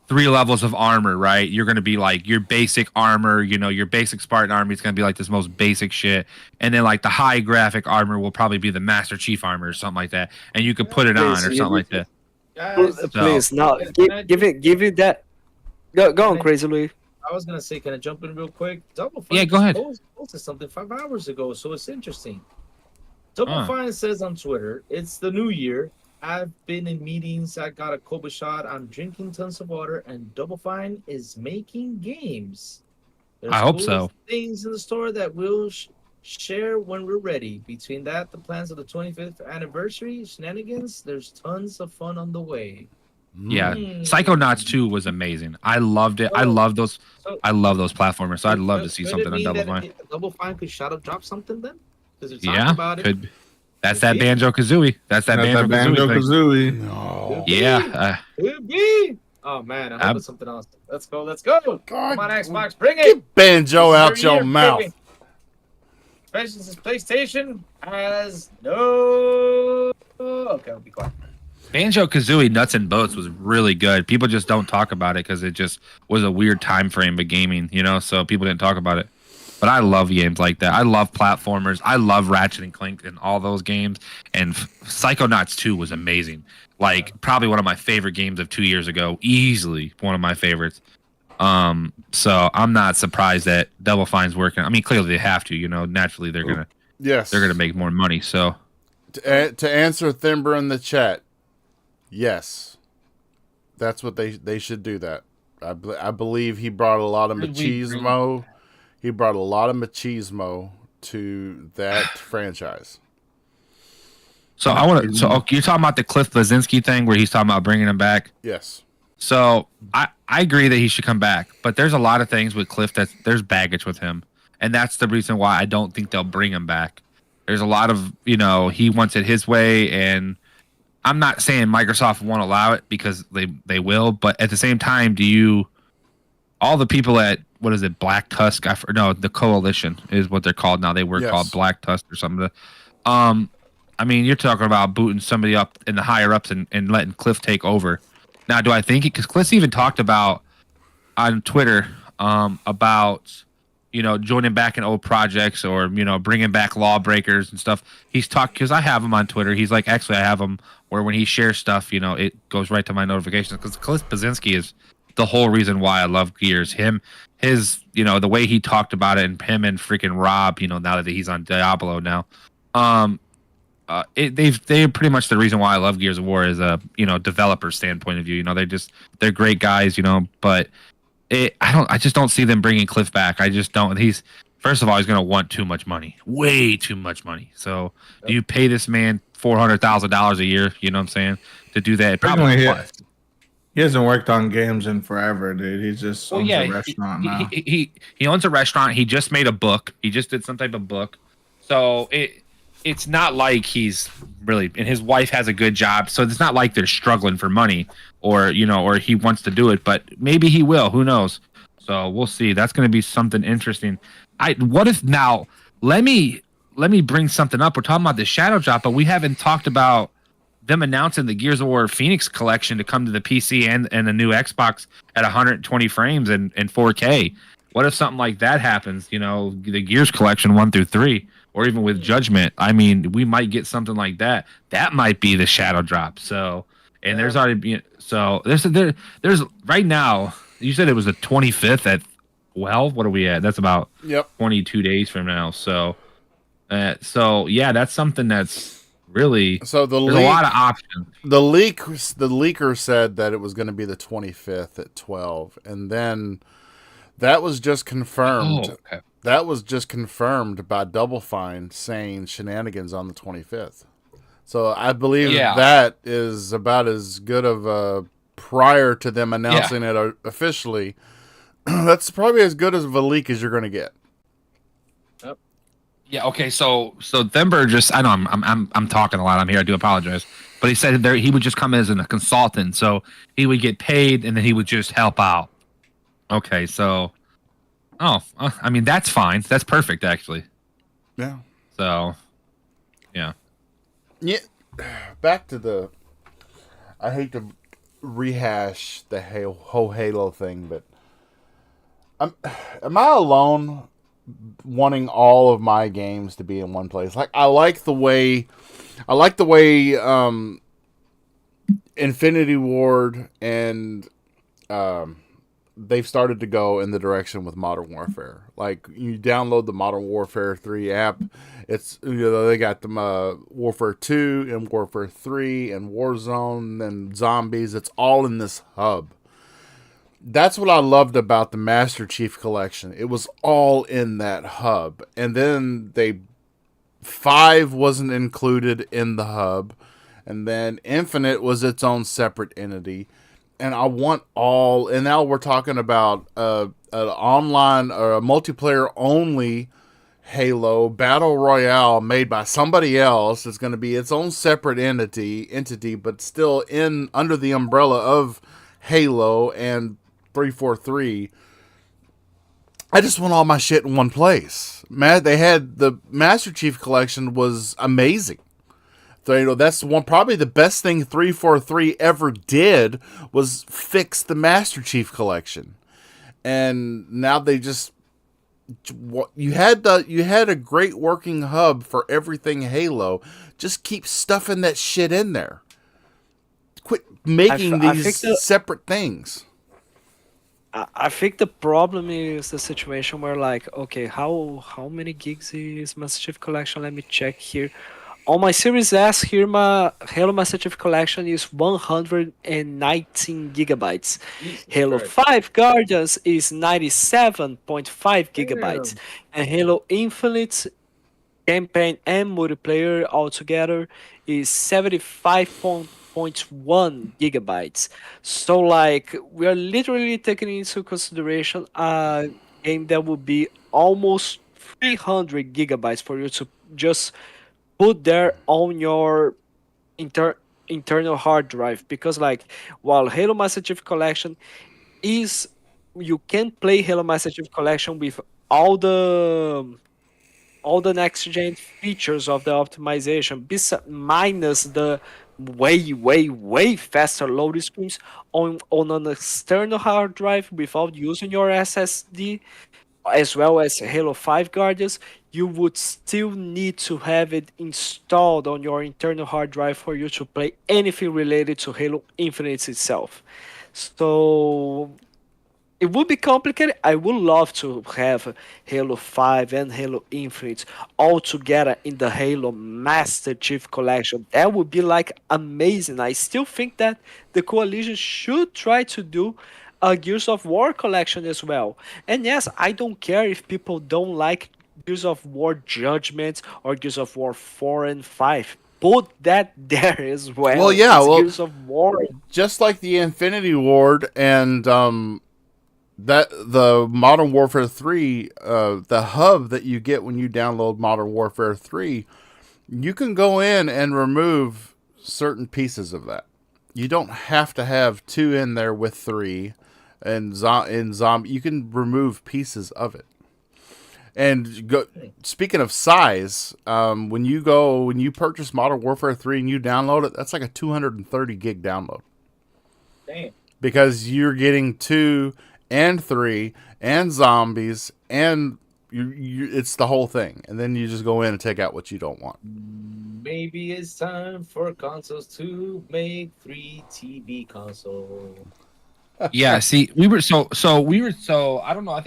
3 levels of armor, right? You're gonna be like your basic armor, you know, your basic Spartan armor is gonna be like this most basic shit, and then like the high graphic armor will probably be the Master Chief armor or something like that, and you could put it on or something like that. Guys, Please, no, give it that. Go on, Crazy Louis. I was gonna say, can I jump in real quick? Double Fine Yeah, go ahead. posted something 5 hours ago, so it's interesting. Double Fine says on Twitter, "It's the new year. I've been in meetings. I got a Koba shot. I'm drinking tons of water, and Double Fine is making games. There's I hope cool so. Things in the store that we'll share when we're ready. Between that, the plans of the 25th anniversary shenanigans. There's tons of fun on the way." Yeah, Psychonauts 2 was amazing. I loved it. I love those. I love those platformers. So I'd love to see Could it something on mean Double that Fine. Double Fine could shadow drop something then? Because they're talking Yeah, about it. could. That's that Banjo Kazooie. That's that That's Banjo Kazooie thing. Banjo-Kazooie. No. Yeah, Could be. Oh man, I hope it's something else. Let's go. Come on, Xbox, bring it. Get Banjo out This is your year, mouth. baby. Especially since PlayStation has no. Okay, I'll be quiet. Banjo Kazooie Nuts and Bolts was really good. People just don't talk about it because it just was a weird time frame of gaming, you know. So people didn't talk about it. But I love games like that. I love platformers. I love Ratchet and Clank and all those games. And Psychonauts 2 was amazing. Like probably one of my favorite games of 2 years ago. Easily one of my favorites. So I'm not surprised that Double Fine's working. I mean, clearly they have to. You know, naturally they're gonna make more money. So To answer Thimber in the chat, yes, that's what they should do. That I believe he brought a lot of machismo. He brought a lot of machismo to that franchise. So I want to. So you're talking about the Cliff Blazinski thing where he's talking about bringing him back. Yes. So I agree that he should come back, but there's a lot of things with Cliff that there's baggage with him, and that's the reason why I don't think they'll bring him back. There's a lot of, you know, he wants it his way, and I'm not saying Microsoft won't allow it because they will, but at the same time, all the people at, what is it, Black Tusk? No, the Coalition is what they're called now. They were called Black Tusk or something. I mean, you're talking about booting somebody up in the higher ups and letting Cliff take over. Now, do I think it? Because Cliff even talked about on Twitter about joining back in old projects or bringing back Lawbreakers and stuff. He's talked because I have him on Twitter. He's like, actually, I have him where when he shares stuff, it goes right to my notifications because Cliff Blazinski is the whole reason why I love Gears. The way he talked about it, and him and freaking Rob, now that he's on Diablo now, they're pretty much the reason why I love Gears of War is a developer standpoint of view. They're great guys, but I just don't see them bringing Cliff back. I just don't. First of all, he's going to want too much money, way too much money. So do you pay this man $400,000 a year? You know what I'm saying, to do that? Probably. He hasn't worked on games in forever, dude. He just owns a restaurant now. He owns a restaurant. He just made a book. He just did some type of book. So it's not like he's really, and his wife has a good job. So it's not like they're struggling for money or he wants to do it, but maybe he will. Who knows? So we'll see. That's going to be something interesting. What if now, let me bring something up. We're talking about the Shadow Drop, but we haven't talked about them announcing the Gears of War Phoenix collection to come to the PC and the new Xbox at 120 frames and 4K. What if something like that happens? The Gears collection 1 through 3, or even with Judgment. I mean, we might get something like that. That might be the Shadow Drop. So, and there's already there's right now. You said it was the 25th at 12. What are we at? That's about 22 days from now. So yeah, that's something that's really, so there's a lot of options. The leaker said that it was going to be the 25th at 12, and then that was just confirmed. Oh, okay. That was just confirmed by Double Fine saying shenanigans on the 25th. So I believe that is about as good of a prior to them announcing it officially. That's probably as good of a leak as you're going to get. Yeah. Okay. So Thember just, I know I'm talking a lot. I'm here. I do apologize. But he said he would just come as a consultant, so he would get paid and then he would just help out. Okay. So, I mean that's fine. That's perfect actually. Yeah. So, yeah. Yeah. Back to the. I hate to rehash the whole Halo thing, but am I alone wanting all of my games to be in one place? Like I like the way Infinity Ward and they've started to go in the direction with Modern Warfare. Like you download the Modern Warfare 3 app, it's they got the Warfare 2 and Warfare 3 and Warzone and Zombies. It's all in this hub. That's what I loved about the Master Chief Collection. It was all in that hub. And then 5 wasn't included in the hub. And then Infinite was its own separate entity. And I want all... And now we're talking about an online or a multiplayer only Halo Battle Royale made by somebody else. It's going to be its own separate entity, but still under the umbrella of Halo and 343. I just want all my shit in one place. Man, they had the Master Chief Collection was amazing. So, that's probably the best thing 343 ever did was fix the Master Chief Collection. And now they just you had a great working hub for everything Halo. Just keep stuffing that shit in there. Quit making these separate things. I think the problem is the situation where, like, okay, how many gigs is Master Chief Collection? Let me check here. On my Series S here, my Halo Master Chief Collection is 119 gigabytes. Halo 5 Guardians is 97.5 gigabytes. And Halo Infinite campaign and multiplayer altogether is 75.1 gigabytes. So, like, we are literally taking into consideration a game that would be almost 300 gigabytes for you to just put there on your internal hard drive. Because, like, while Halo Master Chief Collection is, you can play Halo Master Chief Collection with all the next gen features of the optimization, minus the way faster loading screens on an external hard drive without using your SSD, as well as Halo 5 Guardians, you would still need to have it installed on your internal hard drive for you to play anything related to Halo Infinite itself. So it would be complicated. I would love to have Halo 5 and Halo Infinite all together in the Halo Master Chief Collection. That would be like amazing. I still think that the Coalition should try to do a Gears of War collection as well. And yes, I don't care if people don't like Gears of War Judgment or Gears of War 4 and 5. Put that there as well. Well, yeah, It's well- Gears of War. Just like the Infinity Ward and that the Modern Warfare 3, the hub that you get when you download Modern Warfare 3, you can go in and remove certain pieces of that. You don't have to have 2 in there with 3, and in zombie you can remove pieces of it. And speaking of size, when you purchase Modern Warfare 3 and you download it, that's like a 230 gig download. Damn. Because you're getting 2 and 3 and zombies and it's the whole thing, and then you just go in and take out what you don't want. Maybe it's time for consoles to make 3 TV console. Yeah, see, we were so I don't know. I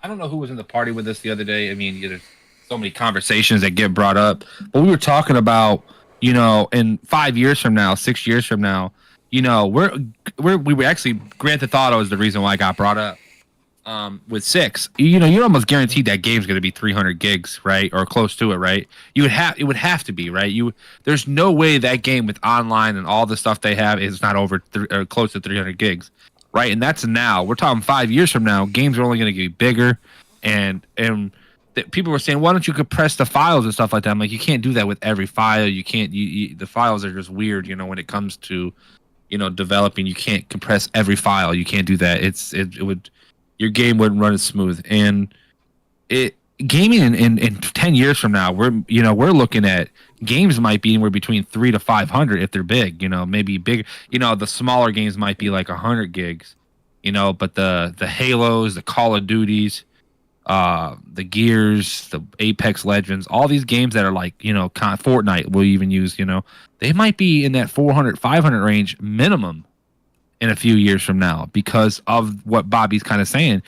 don't know who was in the party with us the other day. I mean, there's so many conversations that get brought up, but we were talking about, in 5 years from now, 6 years from now, we were actually, Grand Theft Auto is the reason why I got brought up. With 6, you're almost guaranteed that game's going to be 300 gigs, right, or close to it, right? It would have to be, right? There's no way that game with online and all the stuff they have is not over or close to 300 gigs, right? And that's now. We're talking 5 years from now. Games are only going to get bigger, and people were saying, why don't you compress the files and stuff like that? I'm like, you can't do that with every file. You can't. The files are just weird, when it comes to, developing. You can't compress every file. You can't do that. It would. Your game wouldn't run as smooth. And gaming in 10 years from now, we're looking at games might be anywhere between 300 to 500 if they're big, maybe big. The smaller games might be like 100 gigs, but the Halos, the Call of Duties, the Gears, the Apex Legends, all these games that are like, Fortnite we'll even use, they might be in that 400, 500 range minimum in a few years from now, because of what Bobby's kind of saying,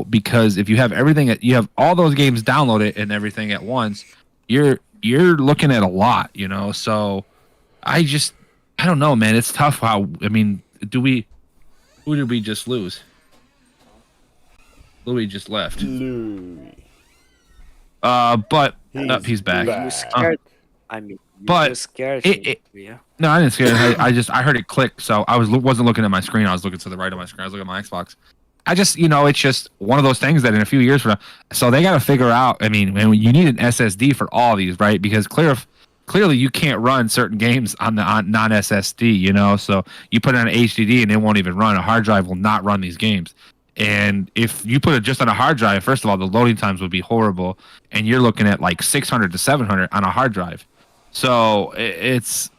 because if you have everything, you have all those games downloaded and everything at once, you're looking at a lot, so I don't know, man. It's tough. Who did we just lose? Louis just left. But he's back. You scared. You but just scared it, me. Yeah. No, I didn't scare it. I heard it click, so I wasn't looking at my screen. I was looking to the right of my screen. I was looking at my Xbox. It's just one of those things that in a few years from now, so they got to figure out. I mean, you need an SSD for all these, right? Because clearly you can't run certain games on non-SSD, so you put it on an HDD and it won't even run. A hard drive will not run these games. And if you put it just on a hard drive, first of all, the loading times would be horrible, and you're looking at like 600 to 700 on a hard drive. So it's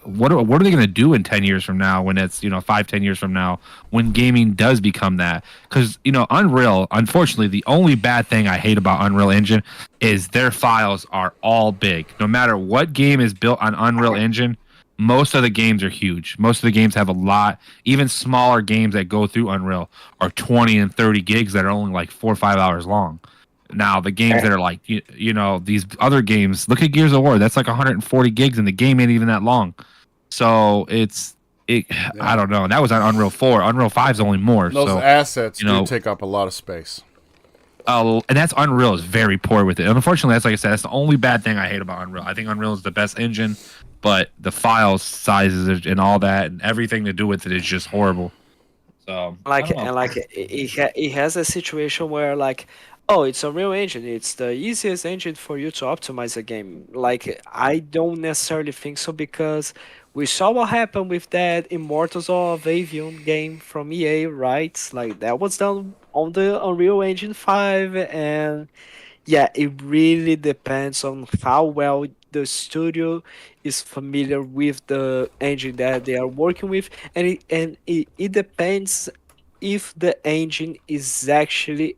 what are they going to do in 10 years from now when it's 5-10 years from now when gaming does become that? Because Unreal, unfortunately, the only bad thing I hate about Unreal Engine is their files are all big. No matter what game is built on Unreal Engine, most of the games are huge. Most of the games have a lot. Even smaller games that go through Unreal are 20 and 30 gigs that are only like 4 or 5 hours long. Now, the games that are like, these other games, look at Gears of War. That's like 140 gigs, and the game ain't even that long. So I don't know. That was on Unreal 4. Unreal 5 is only more. Those so, assets do take up a lot of space. And that's Unreal is very poor with it. And unfortunately, that's like I said, that's the only bad thing I hate about Unreal. I think Unreal is the best engine, but the file sizes and all that and everything to do with it is just horrible. So it has a situation where like, oh, it's a real engine. It's the easiest engine for you to optimize a game. Like, I don't necessarily think so, because we saw what happened with that Immortals of Avium game from EA, right? Like, that was done on the Unreal Engine 5, and yeah, it really depends on how well the studio is familiar with the engine that they are working with, and it depends if the engine is actually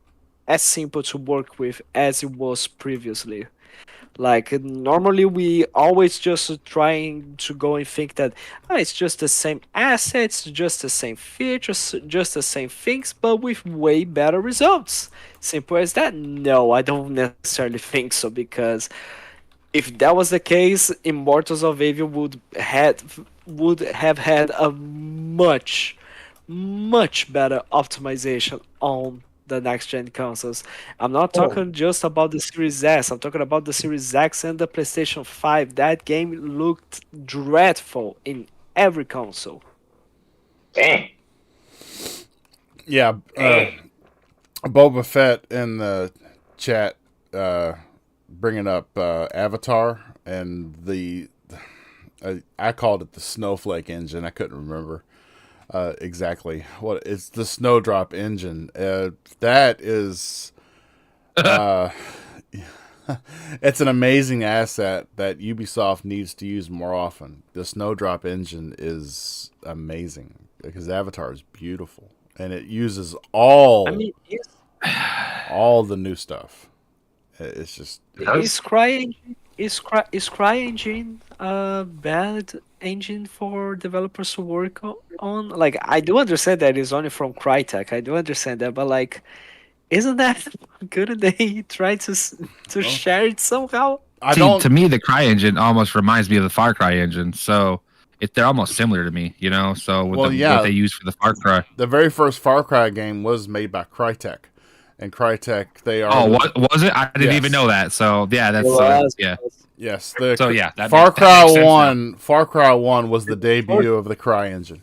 as simple to work with as it was previously. Like normally we always just trying to go and think that it's just the same assets, just the same features, just the same things, but with way better results. Simple as that. No, I don't necessarily think so, because if that was the case, Immortals of Avium would have had a much better optimization on the next gen consoles. I'm not talking just about the Series S. I'm talking about the Series X and the PlayStation 5. That game looked dreadful in every console. Damn. Yeah, Boba Fett in the chat bringing up Avatar and I called it the Snowflake engine. I couldn't remember exactly what it's the Snowdrop engine. That is, it's an amazing asset that Ubisoft needs to use more often. The Snowdrop engine is amazing because Avatar is beautiful and it uses all I mean, all the new stuff. It's just is CryEngine a bad engine for developers to work on? Like, I do understand that it's only from Crytek. I do understand that, but like, isn't that couldn't they try to share it somehow? I See, don't. to me, the Cry engine almost reminds me of the Far Cry engine. So they're almost similar to me, you know. So with Well, yeah. what they use for the Far Cry. The very first Far Cry game was made by Crytek, and Crytek they are. Oh, what was it? I didn't Yes. even know that. So yeah, that's yeah. Yes, So yeah, that Far makes Cry sense now. 1. Far Cry 1 was the debut of the Cry engine.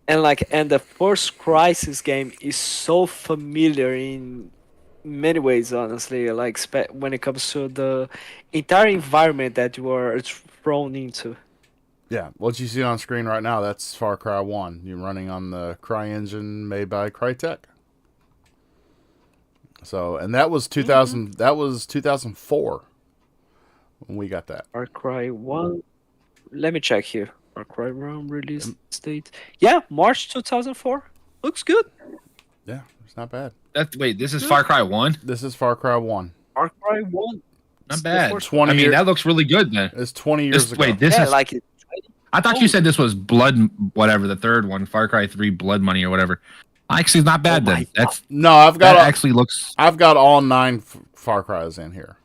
And the first Crisis game is so familiar in many ways, honestly. Like when it comes to the entire environment that you are thrown into. Yeah, what you see on screen right now, that's Far Cry 1. You're running on the Cry engine made by Crytek. So, and that was 2000. That was 2004 when we got that. Far Cry 1. Let me check here. Far Cry 1 release date. Yeah, March 2004. Looks good. Yeah, it's not bad. Wait, this is Far Cry 1? This is Far Cry 1. Far Cry 1. Not It's the bad. first 20 I mean, years. that looks really good then. It's 20 years ago. Wait, this Yeah, is. like it. I thought you said this was Blood, whatever, the third one, Far Cry 3 Blood Money or whatever. Actually, it's not bad Oh my then. That's No, I've got that actually looks. I've got all 9 Far Cries in here.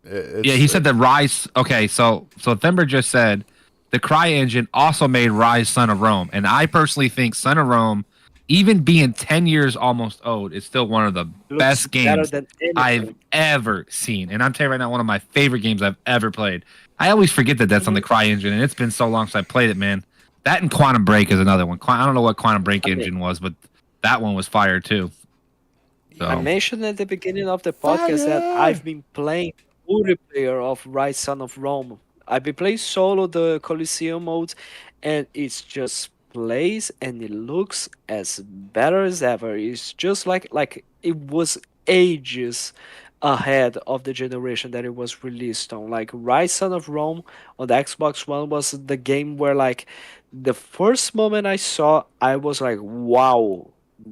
Yeah, he said that Rise. Okay, so Thember just said the Cry engine also made Rise Son of Rome, and I personally think Son of Rome, even being 10 years almost old, is still one of the Looks best better games than anything. I've ever seen. And I'm telling you right now, one of my favorite games I've ever played. I always forget that that's on the Cry engine, and it's been so long since I played it, man. That and Quantum Break is another one. I don't know what Quantum Break engine was, but that one was fire too. So I mentioned at the beginning of the podcast that I've been playing multiplayer of Rise Son of Rome. I've been playing solo the Coliseum mode, and it's just plays and it looks as better as ever. It's just like it was ages ahead of the generation that it was released on. Like Rise Son of Rome on the Xbox One was the game where like the first moment I saw, I was like, wow,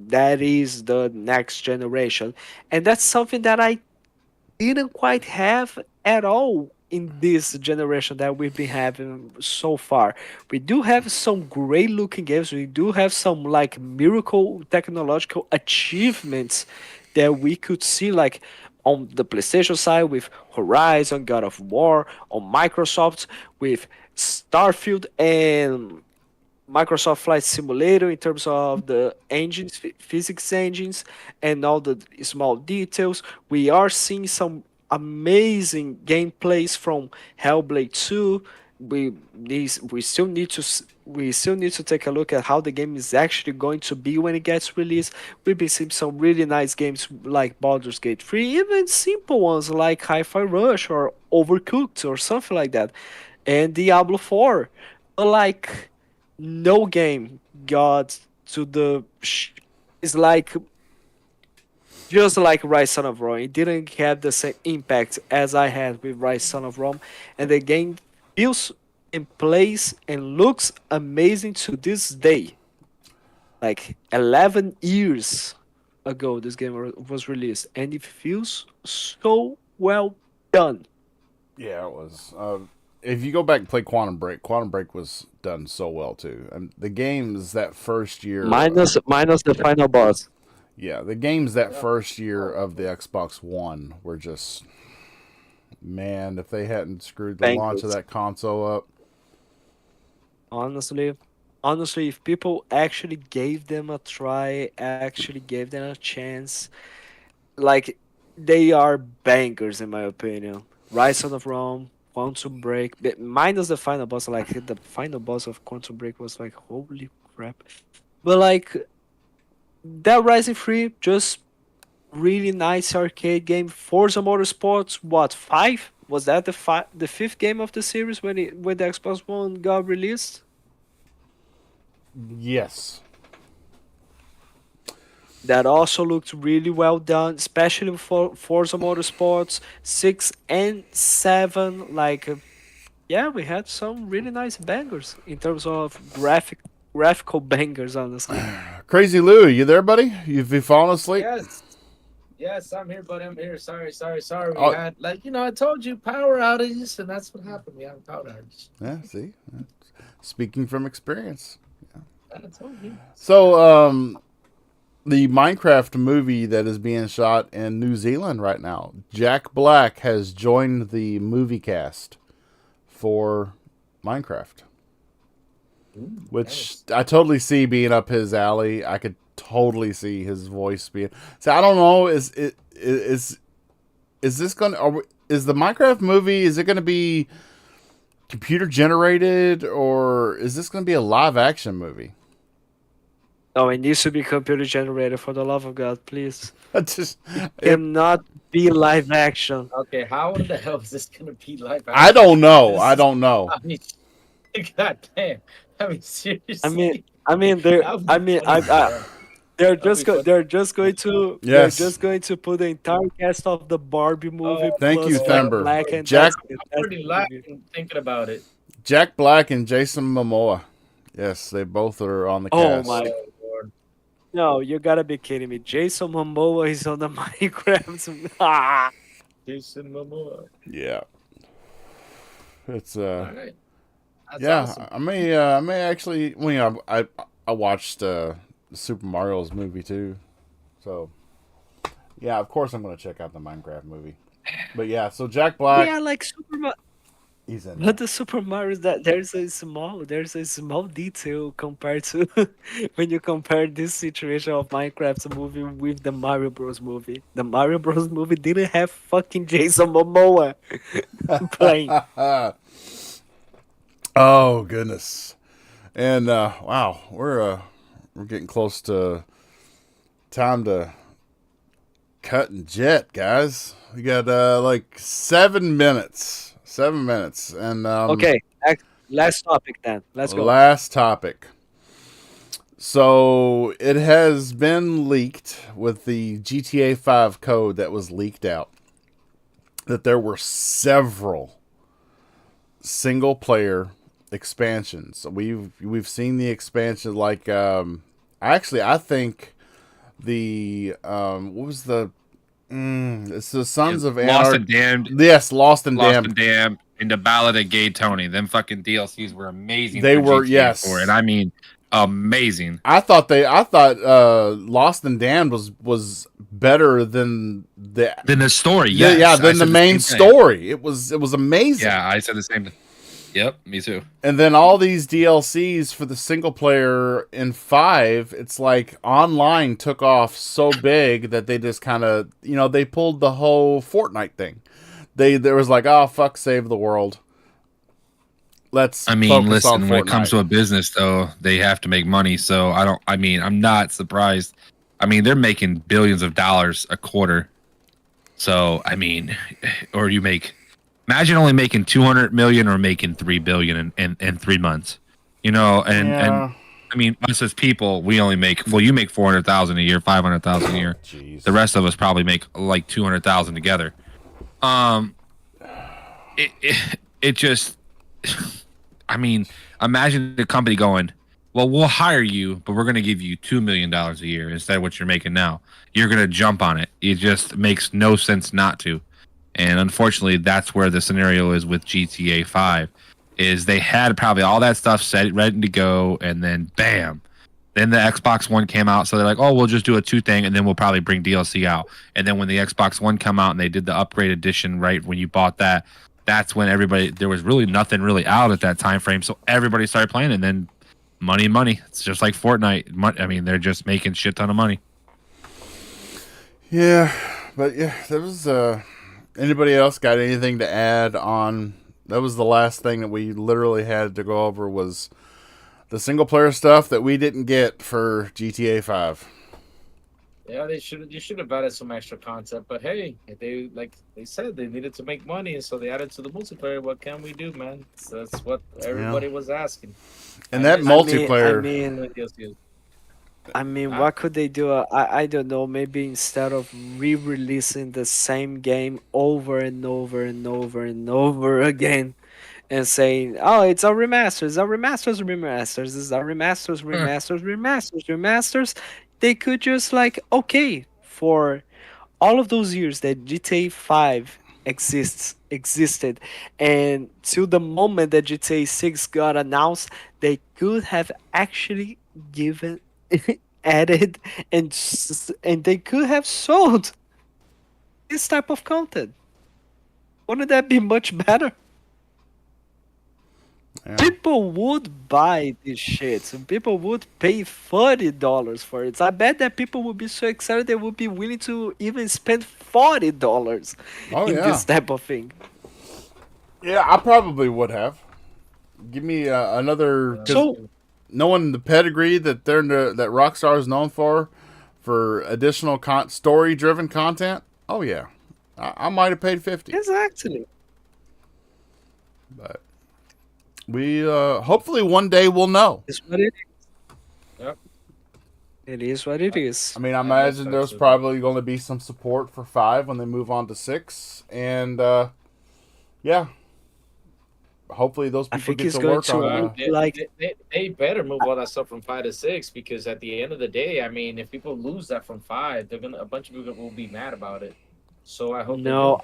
that is the next generation. And that's something that I didn't quite have at all in this generation that we've been having so far. We do have some great looking games. We do have some like miracle technological achievements that we could see like on the PlayStation side with Horizon, God of War, on Microsoft with Starfield and Microsoft Flight Simulator in terms of the engines, physics engines, and all the small details. We are seeing some amazing gameplays from Hellblade 2. We still need to take a look at how the game is actually going to be when it gets released. We've been seeing some really nice games like Baldur's Gate 3, even simple ones like Hi-Fi Rush or Overcooked or something like that, and Diablo 4. But like no game got to the it's like just like Rise Son of Rome. It didn't have the same impact as I had with Rise Son of Rome, and the game feels and plays and looks amazing to this day. Like 11 years ago, this game was released, and it feels so well done. Yeah, it was. If you go back and play Quantum Break was done so well too. And the games that first year, Minus the final boss. yeah, the games that first year of the Xbox One were just, man, if they hadn't screwed the launch of Bangers. that console up. Honestly, if people actually gave them a try, actually gave them a chance, like they are bangers in my opinion. Rise of Rome, Quantum Break, minus the final boss. Like the final boss of Quantum Break was like holy crap. But like that Rising 3, just really nice arcade game. Forza Motorsports, what 5? Was that the fifth game of the series when the Xbox One got released? Yes. That also looked really well done, especially for Forza Motorsports 6 and 7. Like, yeah, we had some really nice bangers in terms of graphical bangers, honestly. Crazy Lou, you there, buddy? You've fallen asleep? Yes, I'm here, buddy. I'm here. Sorry. We Oh. had, I told you, power outages, and that's what happened. We had power outages. Yeah, see? Speaking from experience. I told you. So, the Minecraft movie that is being shot in New Zealand right now, Jack Black has joined the movie cast for Minecraft, which nice. I totally see being up his alley. I could totally see his voice being. So I don't know. Is this going? Is the Minecraft movie? Is it going to be computer generated, or is this going to be a live action movie? Oh, it needs to be computer generated, for the love of God, please. Just, Cannot be live action. Okay, how in the hell is this gonna be live? I don't know. I don't know. I mean, God damn. I mean, seriously. I mean, they're That would I be mean, funny, bro. they're That'd just be funny. they're just going to Yes. they're just going to put the entire cast of the Barbie movie. Thank plus you, Jack Thember. Black, and Jack- that's it. I'm That's already the movie. laughing thinking about it. Jack Black and Jason Momoa. Yes, they both are on the Oh cast. my! Oh, Lord. No, you gotta be kidding me. Jason Momoa is on the Minecraft. Ah! Jason Momoa. Yeah. It's All right. That's yeah. awesome. I may actually. Well, you know, I watched Super Mario's movie too, so yeah. Of course, I'm gonna check out the Minecraft movie. But yeah, so Jack Black, Yeah, like Super Mario. he's in. But the Super Mario is that there's a small detail compared to when you compare this situation of Minecraft's movie with the Mario Bros movie. The Mario Bros movie didn't have fucking Jason Momoa playing. Oh goodness, and wow, we're getting close to time to cut and jet, guys. We got like 7 minutes. 7 minutes, and Okay, last topic then. Let's go. last topic. So it has been leaked with the GTA 5 code that was leaked out that there were several single player expansions. We've seen the expansion like I think the what was the it's the Sons of Lost Anarchy. and Damned, Yes, Lost and Lost Damned. and Damned, and the Ballad of Gay Tony. Them fucking DLCs were amazing. They for were, GTA yes. 4, and I mean amazing. I thought Lost and Damned was better than the Then the story, yeah, yes, I than the said main same thing. story. It was amazing. Yeah, I said the same thing. Yep, me too. And then all these DLCs for the single player in 5, it's like online took off so big that they just kind of, they pulled the whole Fortnite thing. There was like, oh fuck, save the world. Let's I mean, focus listen, on when it comes Fortnite. to a business, though, they have to make money. So I'm not surprised. I mean, they're making billions of dollars a quarter. So, I mean, or imagine only making 200 million or making 3 billion in 3 months, and Yeah. I mean, us as people, we only make you make 400,000 a year, 500,000 a year. Jeez. The rest of us probably make like 200,000 together. It just, I mean, imagine the company going, well, we'll hire you, but we're going to give you $2 million a year instead of what you're making now. You're going to jump on it. It just makes no sense not to. And unfortunately, that's where the scenario is with GTA 5. Is they had probably all that stuff set, ready to go, and then bam. Then the Xbox One came out, so they're like, oh, we'll just do a 2 thing, and then we'll probably bring DLC out. And then when the Xbox One come out and they did the upgrade edition, right, when you bought that, that's when there was really nothing really out at that time frame, so everybody started playing, and then money. It's just like Fortnite. I mean, they're just making shit ton of money. Yeah, but yeah, there was anybody else got anything to add on? That was the last thing that we literally had to go over was the single player stuff that we didn't get for GTA 5. Yeah, you should have added some extra content, but hey, they said they needed to make money, and so they added to the multiplayer. What can we do, man? So that's what everybody was asking. And that multiplayer. I mean, what could they do? I don't know. Maybe instead of re-releasing the same game over and over and over and over again, and saying, "Oh, it's a remaster, it's a remasters, remasters, it's a remasters," they could just like, okay, for all of those years that GTA 5 existed, and till the moment that GTA 6 got announced, they could have actually given added and they could have sold this type of content. Wouldn't that be much better? Yeah. People would buy this shit. So people would pay $40 for it. I bet that people would be so excited they would be willing to even spend $40 in this type of thing. Yeah, I probably would have. Give me another. So Knowing the pedigree that that Rockstar is known for additional story-driven content. Oh yeah, I might have paid $50. exactly. But we hopefully one day we'll know. It's what it is. Yep. It is what it is. I mean, I imagine there's probably going to be some support for 5 when they move on to 6, and yeah. Hopefully those I people think get it's to going work to on They better move all that stuff from 5 to 6, because at the end of the day, I mean, if people lose that from 5, a bunch of people will be mad about it. So I hope No,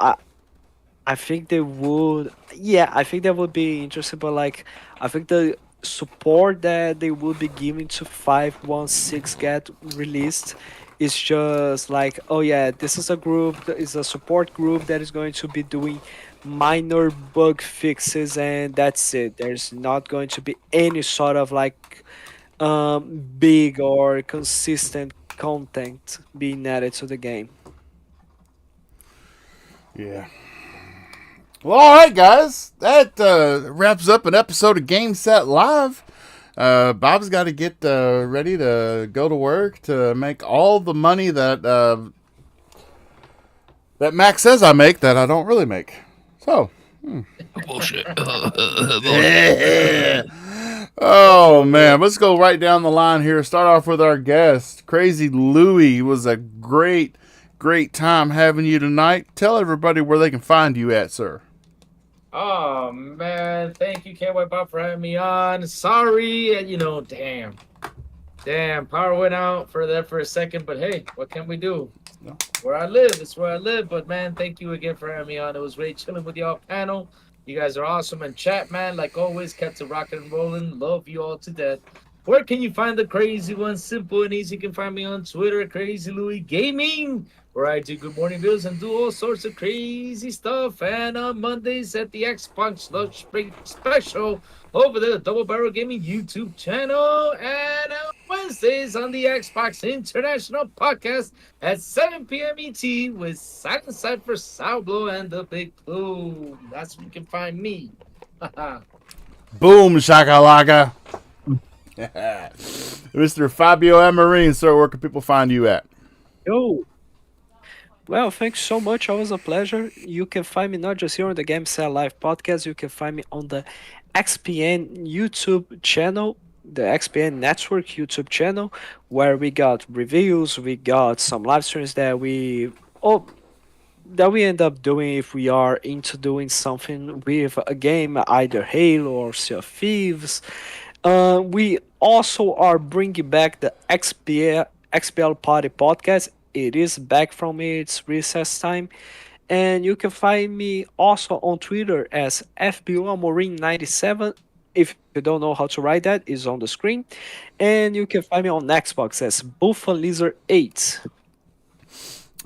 I think they would. Yeah, I think that would be interesting. But like, I think the support that they would be giving to 516 get released is just like, oh yeah, this is a group, that is a support group that is going to be doing minor bug fixes, and that's it. There's not going to be any sort of like big or consistent content being added to the game. Yeah. Well, all right, guys. That wraps up an episode of Game Set Live. Bob's got to get ready to go to work to make all the money that that Max says I make that I don't really make. So. Bullshit. Oh, man. Let's go right down the line here. Start off with our guest, Crazy Louie. It was a great time having you tonight. Tell everybody where they can find you at, sir. Oh man, thank you, Can't Wait Bob, for having me on. Sorry, damn, power went out for a second, but hey, what can we do? No. Where I live, it's where I live. But man, thank you again for having me on. It was great chilling with y'all panel. You guys are awesome, and chat, man, like always, kept it rocking and rolling. Love you all to death. Where can you find the crazy one? Simple and easy. You can find me on Twitter, Crazy Louie Gaming, where I do good morning videos and do all sorts of crazy stuff. And on Mondays at the Xbox Lunch Break Special over the Double Barrel Gaming YouTube channel. And on Wednesdays on the Xbox International Podcast at 7 p.m. ET with Silent Cypher, Salblo, and the Big Plume. That's where you can find me. Boom, shakalaka. Mr. Fabio Amorin, sir, where can people find you at? Yo. Well, thanks so much. Always a pleasure. You can find me not just here on the Game Set Live podcast. You can find me on the XPN YouTube channel the XPN Network YouTube channel, where we got reviews, we got some live streams that we end up doing if we are into doing something with a game, either Halo or Sea of Thieves. We also are bringing back the XPL Party podcast. It is back from its recess time. And you can find me also on Twitter as FBOAmorin97. If you don't know how to write that, it's on the screen. And you can find me on Xbox as Lizard8.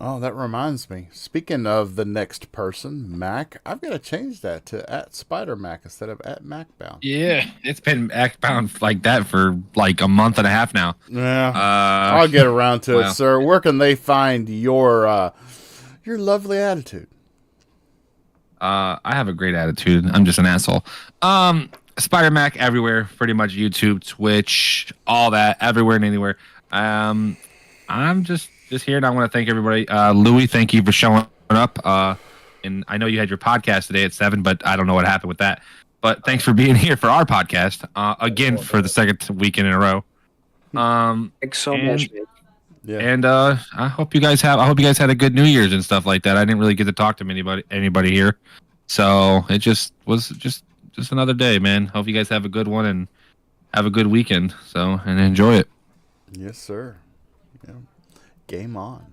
Oh, that reminds me. Speaking of the next person, Mac, I've got to change that to @SpiderMac instead of @MacBound. Yeah, it's been act-bound like that for like a month and a half now. Yeah, I'll get around to wow. it, sir. Where can they find your lovely attitude? I have a great attitude. I'm just an asshole. Spider Mac everywhere, pretty much YouTube, Twitch, all that, everywhere and anywhere. I'm just here, and I want to thank everybody. Louis, thank you for showing up. And I know you had your podcast today at 7, but I don't know what happened with that. But thanks for being here for our podcast again for the second weekend in a row. Thanks so much, man. Yeah. And I hope you guys had a good New Year's and stuff like that. I didn't really get to talk to anybody here, so it just was just another day, man. Hope you guys have a good one and have a good weekend. So, and enjoy it. Yes, sir. Yeah. Game on.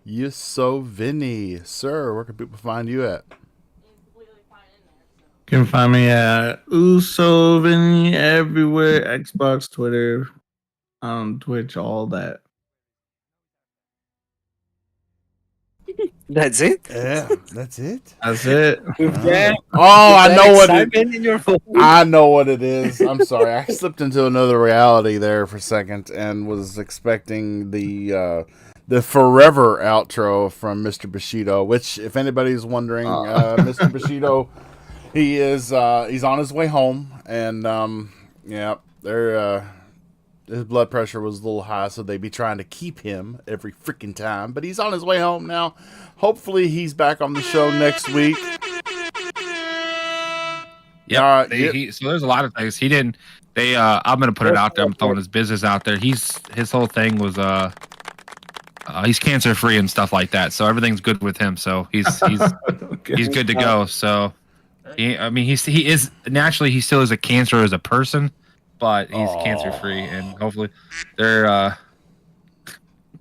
Yes, so Vinny, sir. Where can people find you at? You can find me at Usovini everywhere, Xbox, Twitter, Twitch, all that. That's it? Yeah, that's it. That's it. With that, Oh, I know what it. excitement in your voice. I know what it is. I'm sorry. I slipped into another reality there for a second and was expecting the forever outro from Mr. Bushido, which, if anybody's wondering, Mr. Bushido, he's on his way home, and his blood pressure was a little high, so they'd be trying to keep him every freaking time. But he's on his way home now. Hopefully, he's back on the show next week. Yeah. So there's a lot of things he didn't. I'm gonna put it out there. I'm throwing his business out there. His whole thing was he's cancer free and stuff like that. So everything's good with him. So he's Okay. he's good to go. So he is naturally, he still is a cancer as a person, but he's cancer free, and hopefully they're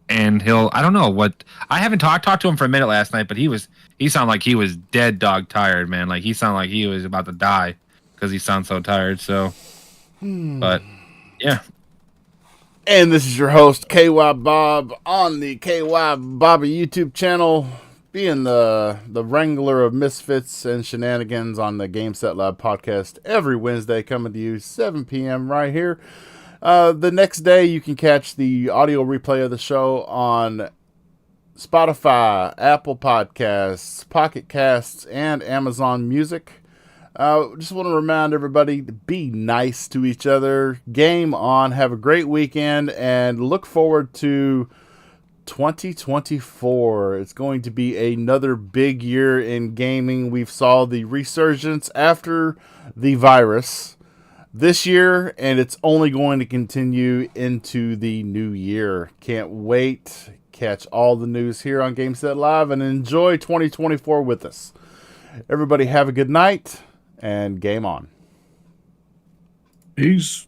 and I don't know what, I haven't talked to him for a minute last night, but he sounded like he was dead dog tired, man. Like he sounded like he was about to die because he sounds so tired. So but yeah. And this is your host, KY Bob, on the KY Bobby YouTube channel, being the wrangler of misfits and shenanigans on the Game Set Lab podcast every Wednesday, coming to you 7 p.m. right here. The next day, you can catch the audio replay of the show on Spotify, Apple Podcasts, Pocket Casts, and Amazon Music. Just want to remind everybody to be nice to each other. Game on. Have a great weekend, and look forward to 2024. It's going to be another big year in gaming. We've saw the resurgence after the virus this year, and it's only going to continue into the new year. Can't wait. Catch all the news here on GameSet Live and enjoy 2024 with us. Everybody have a good night and game on. Peace.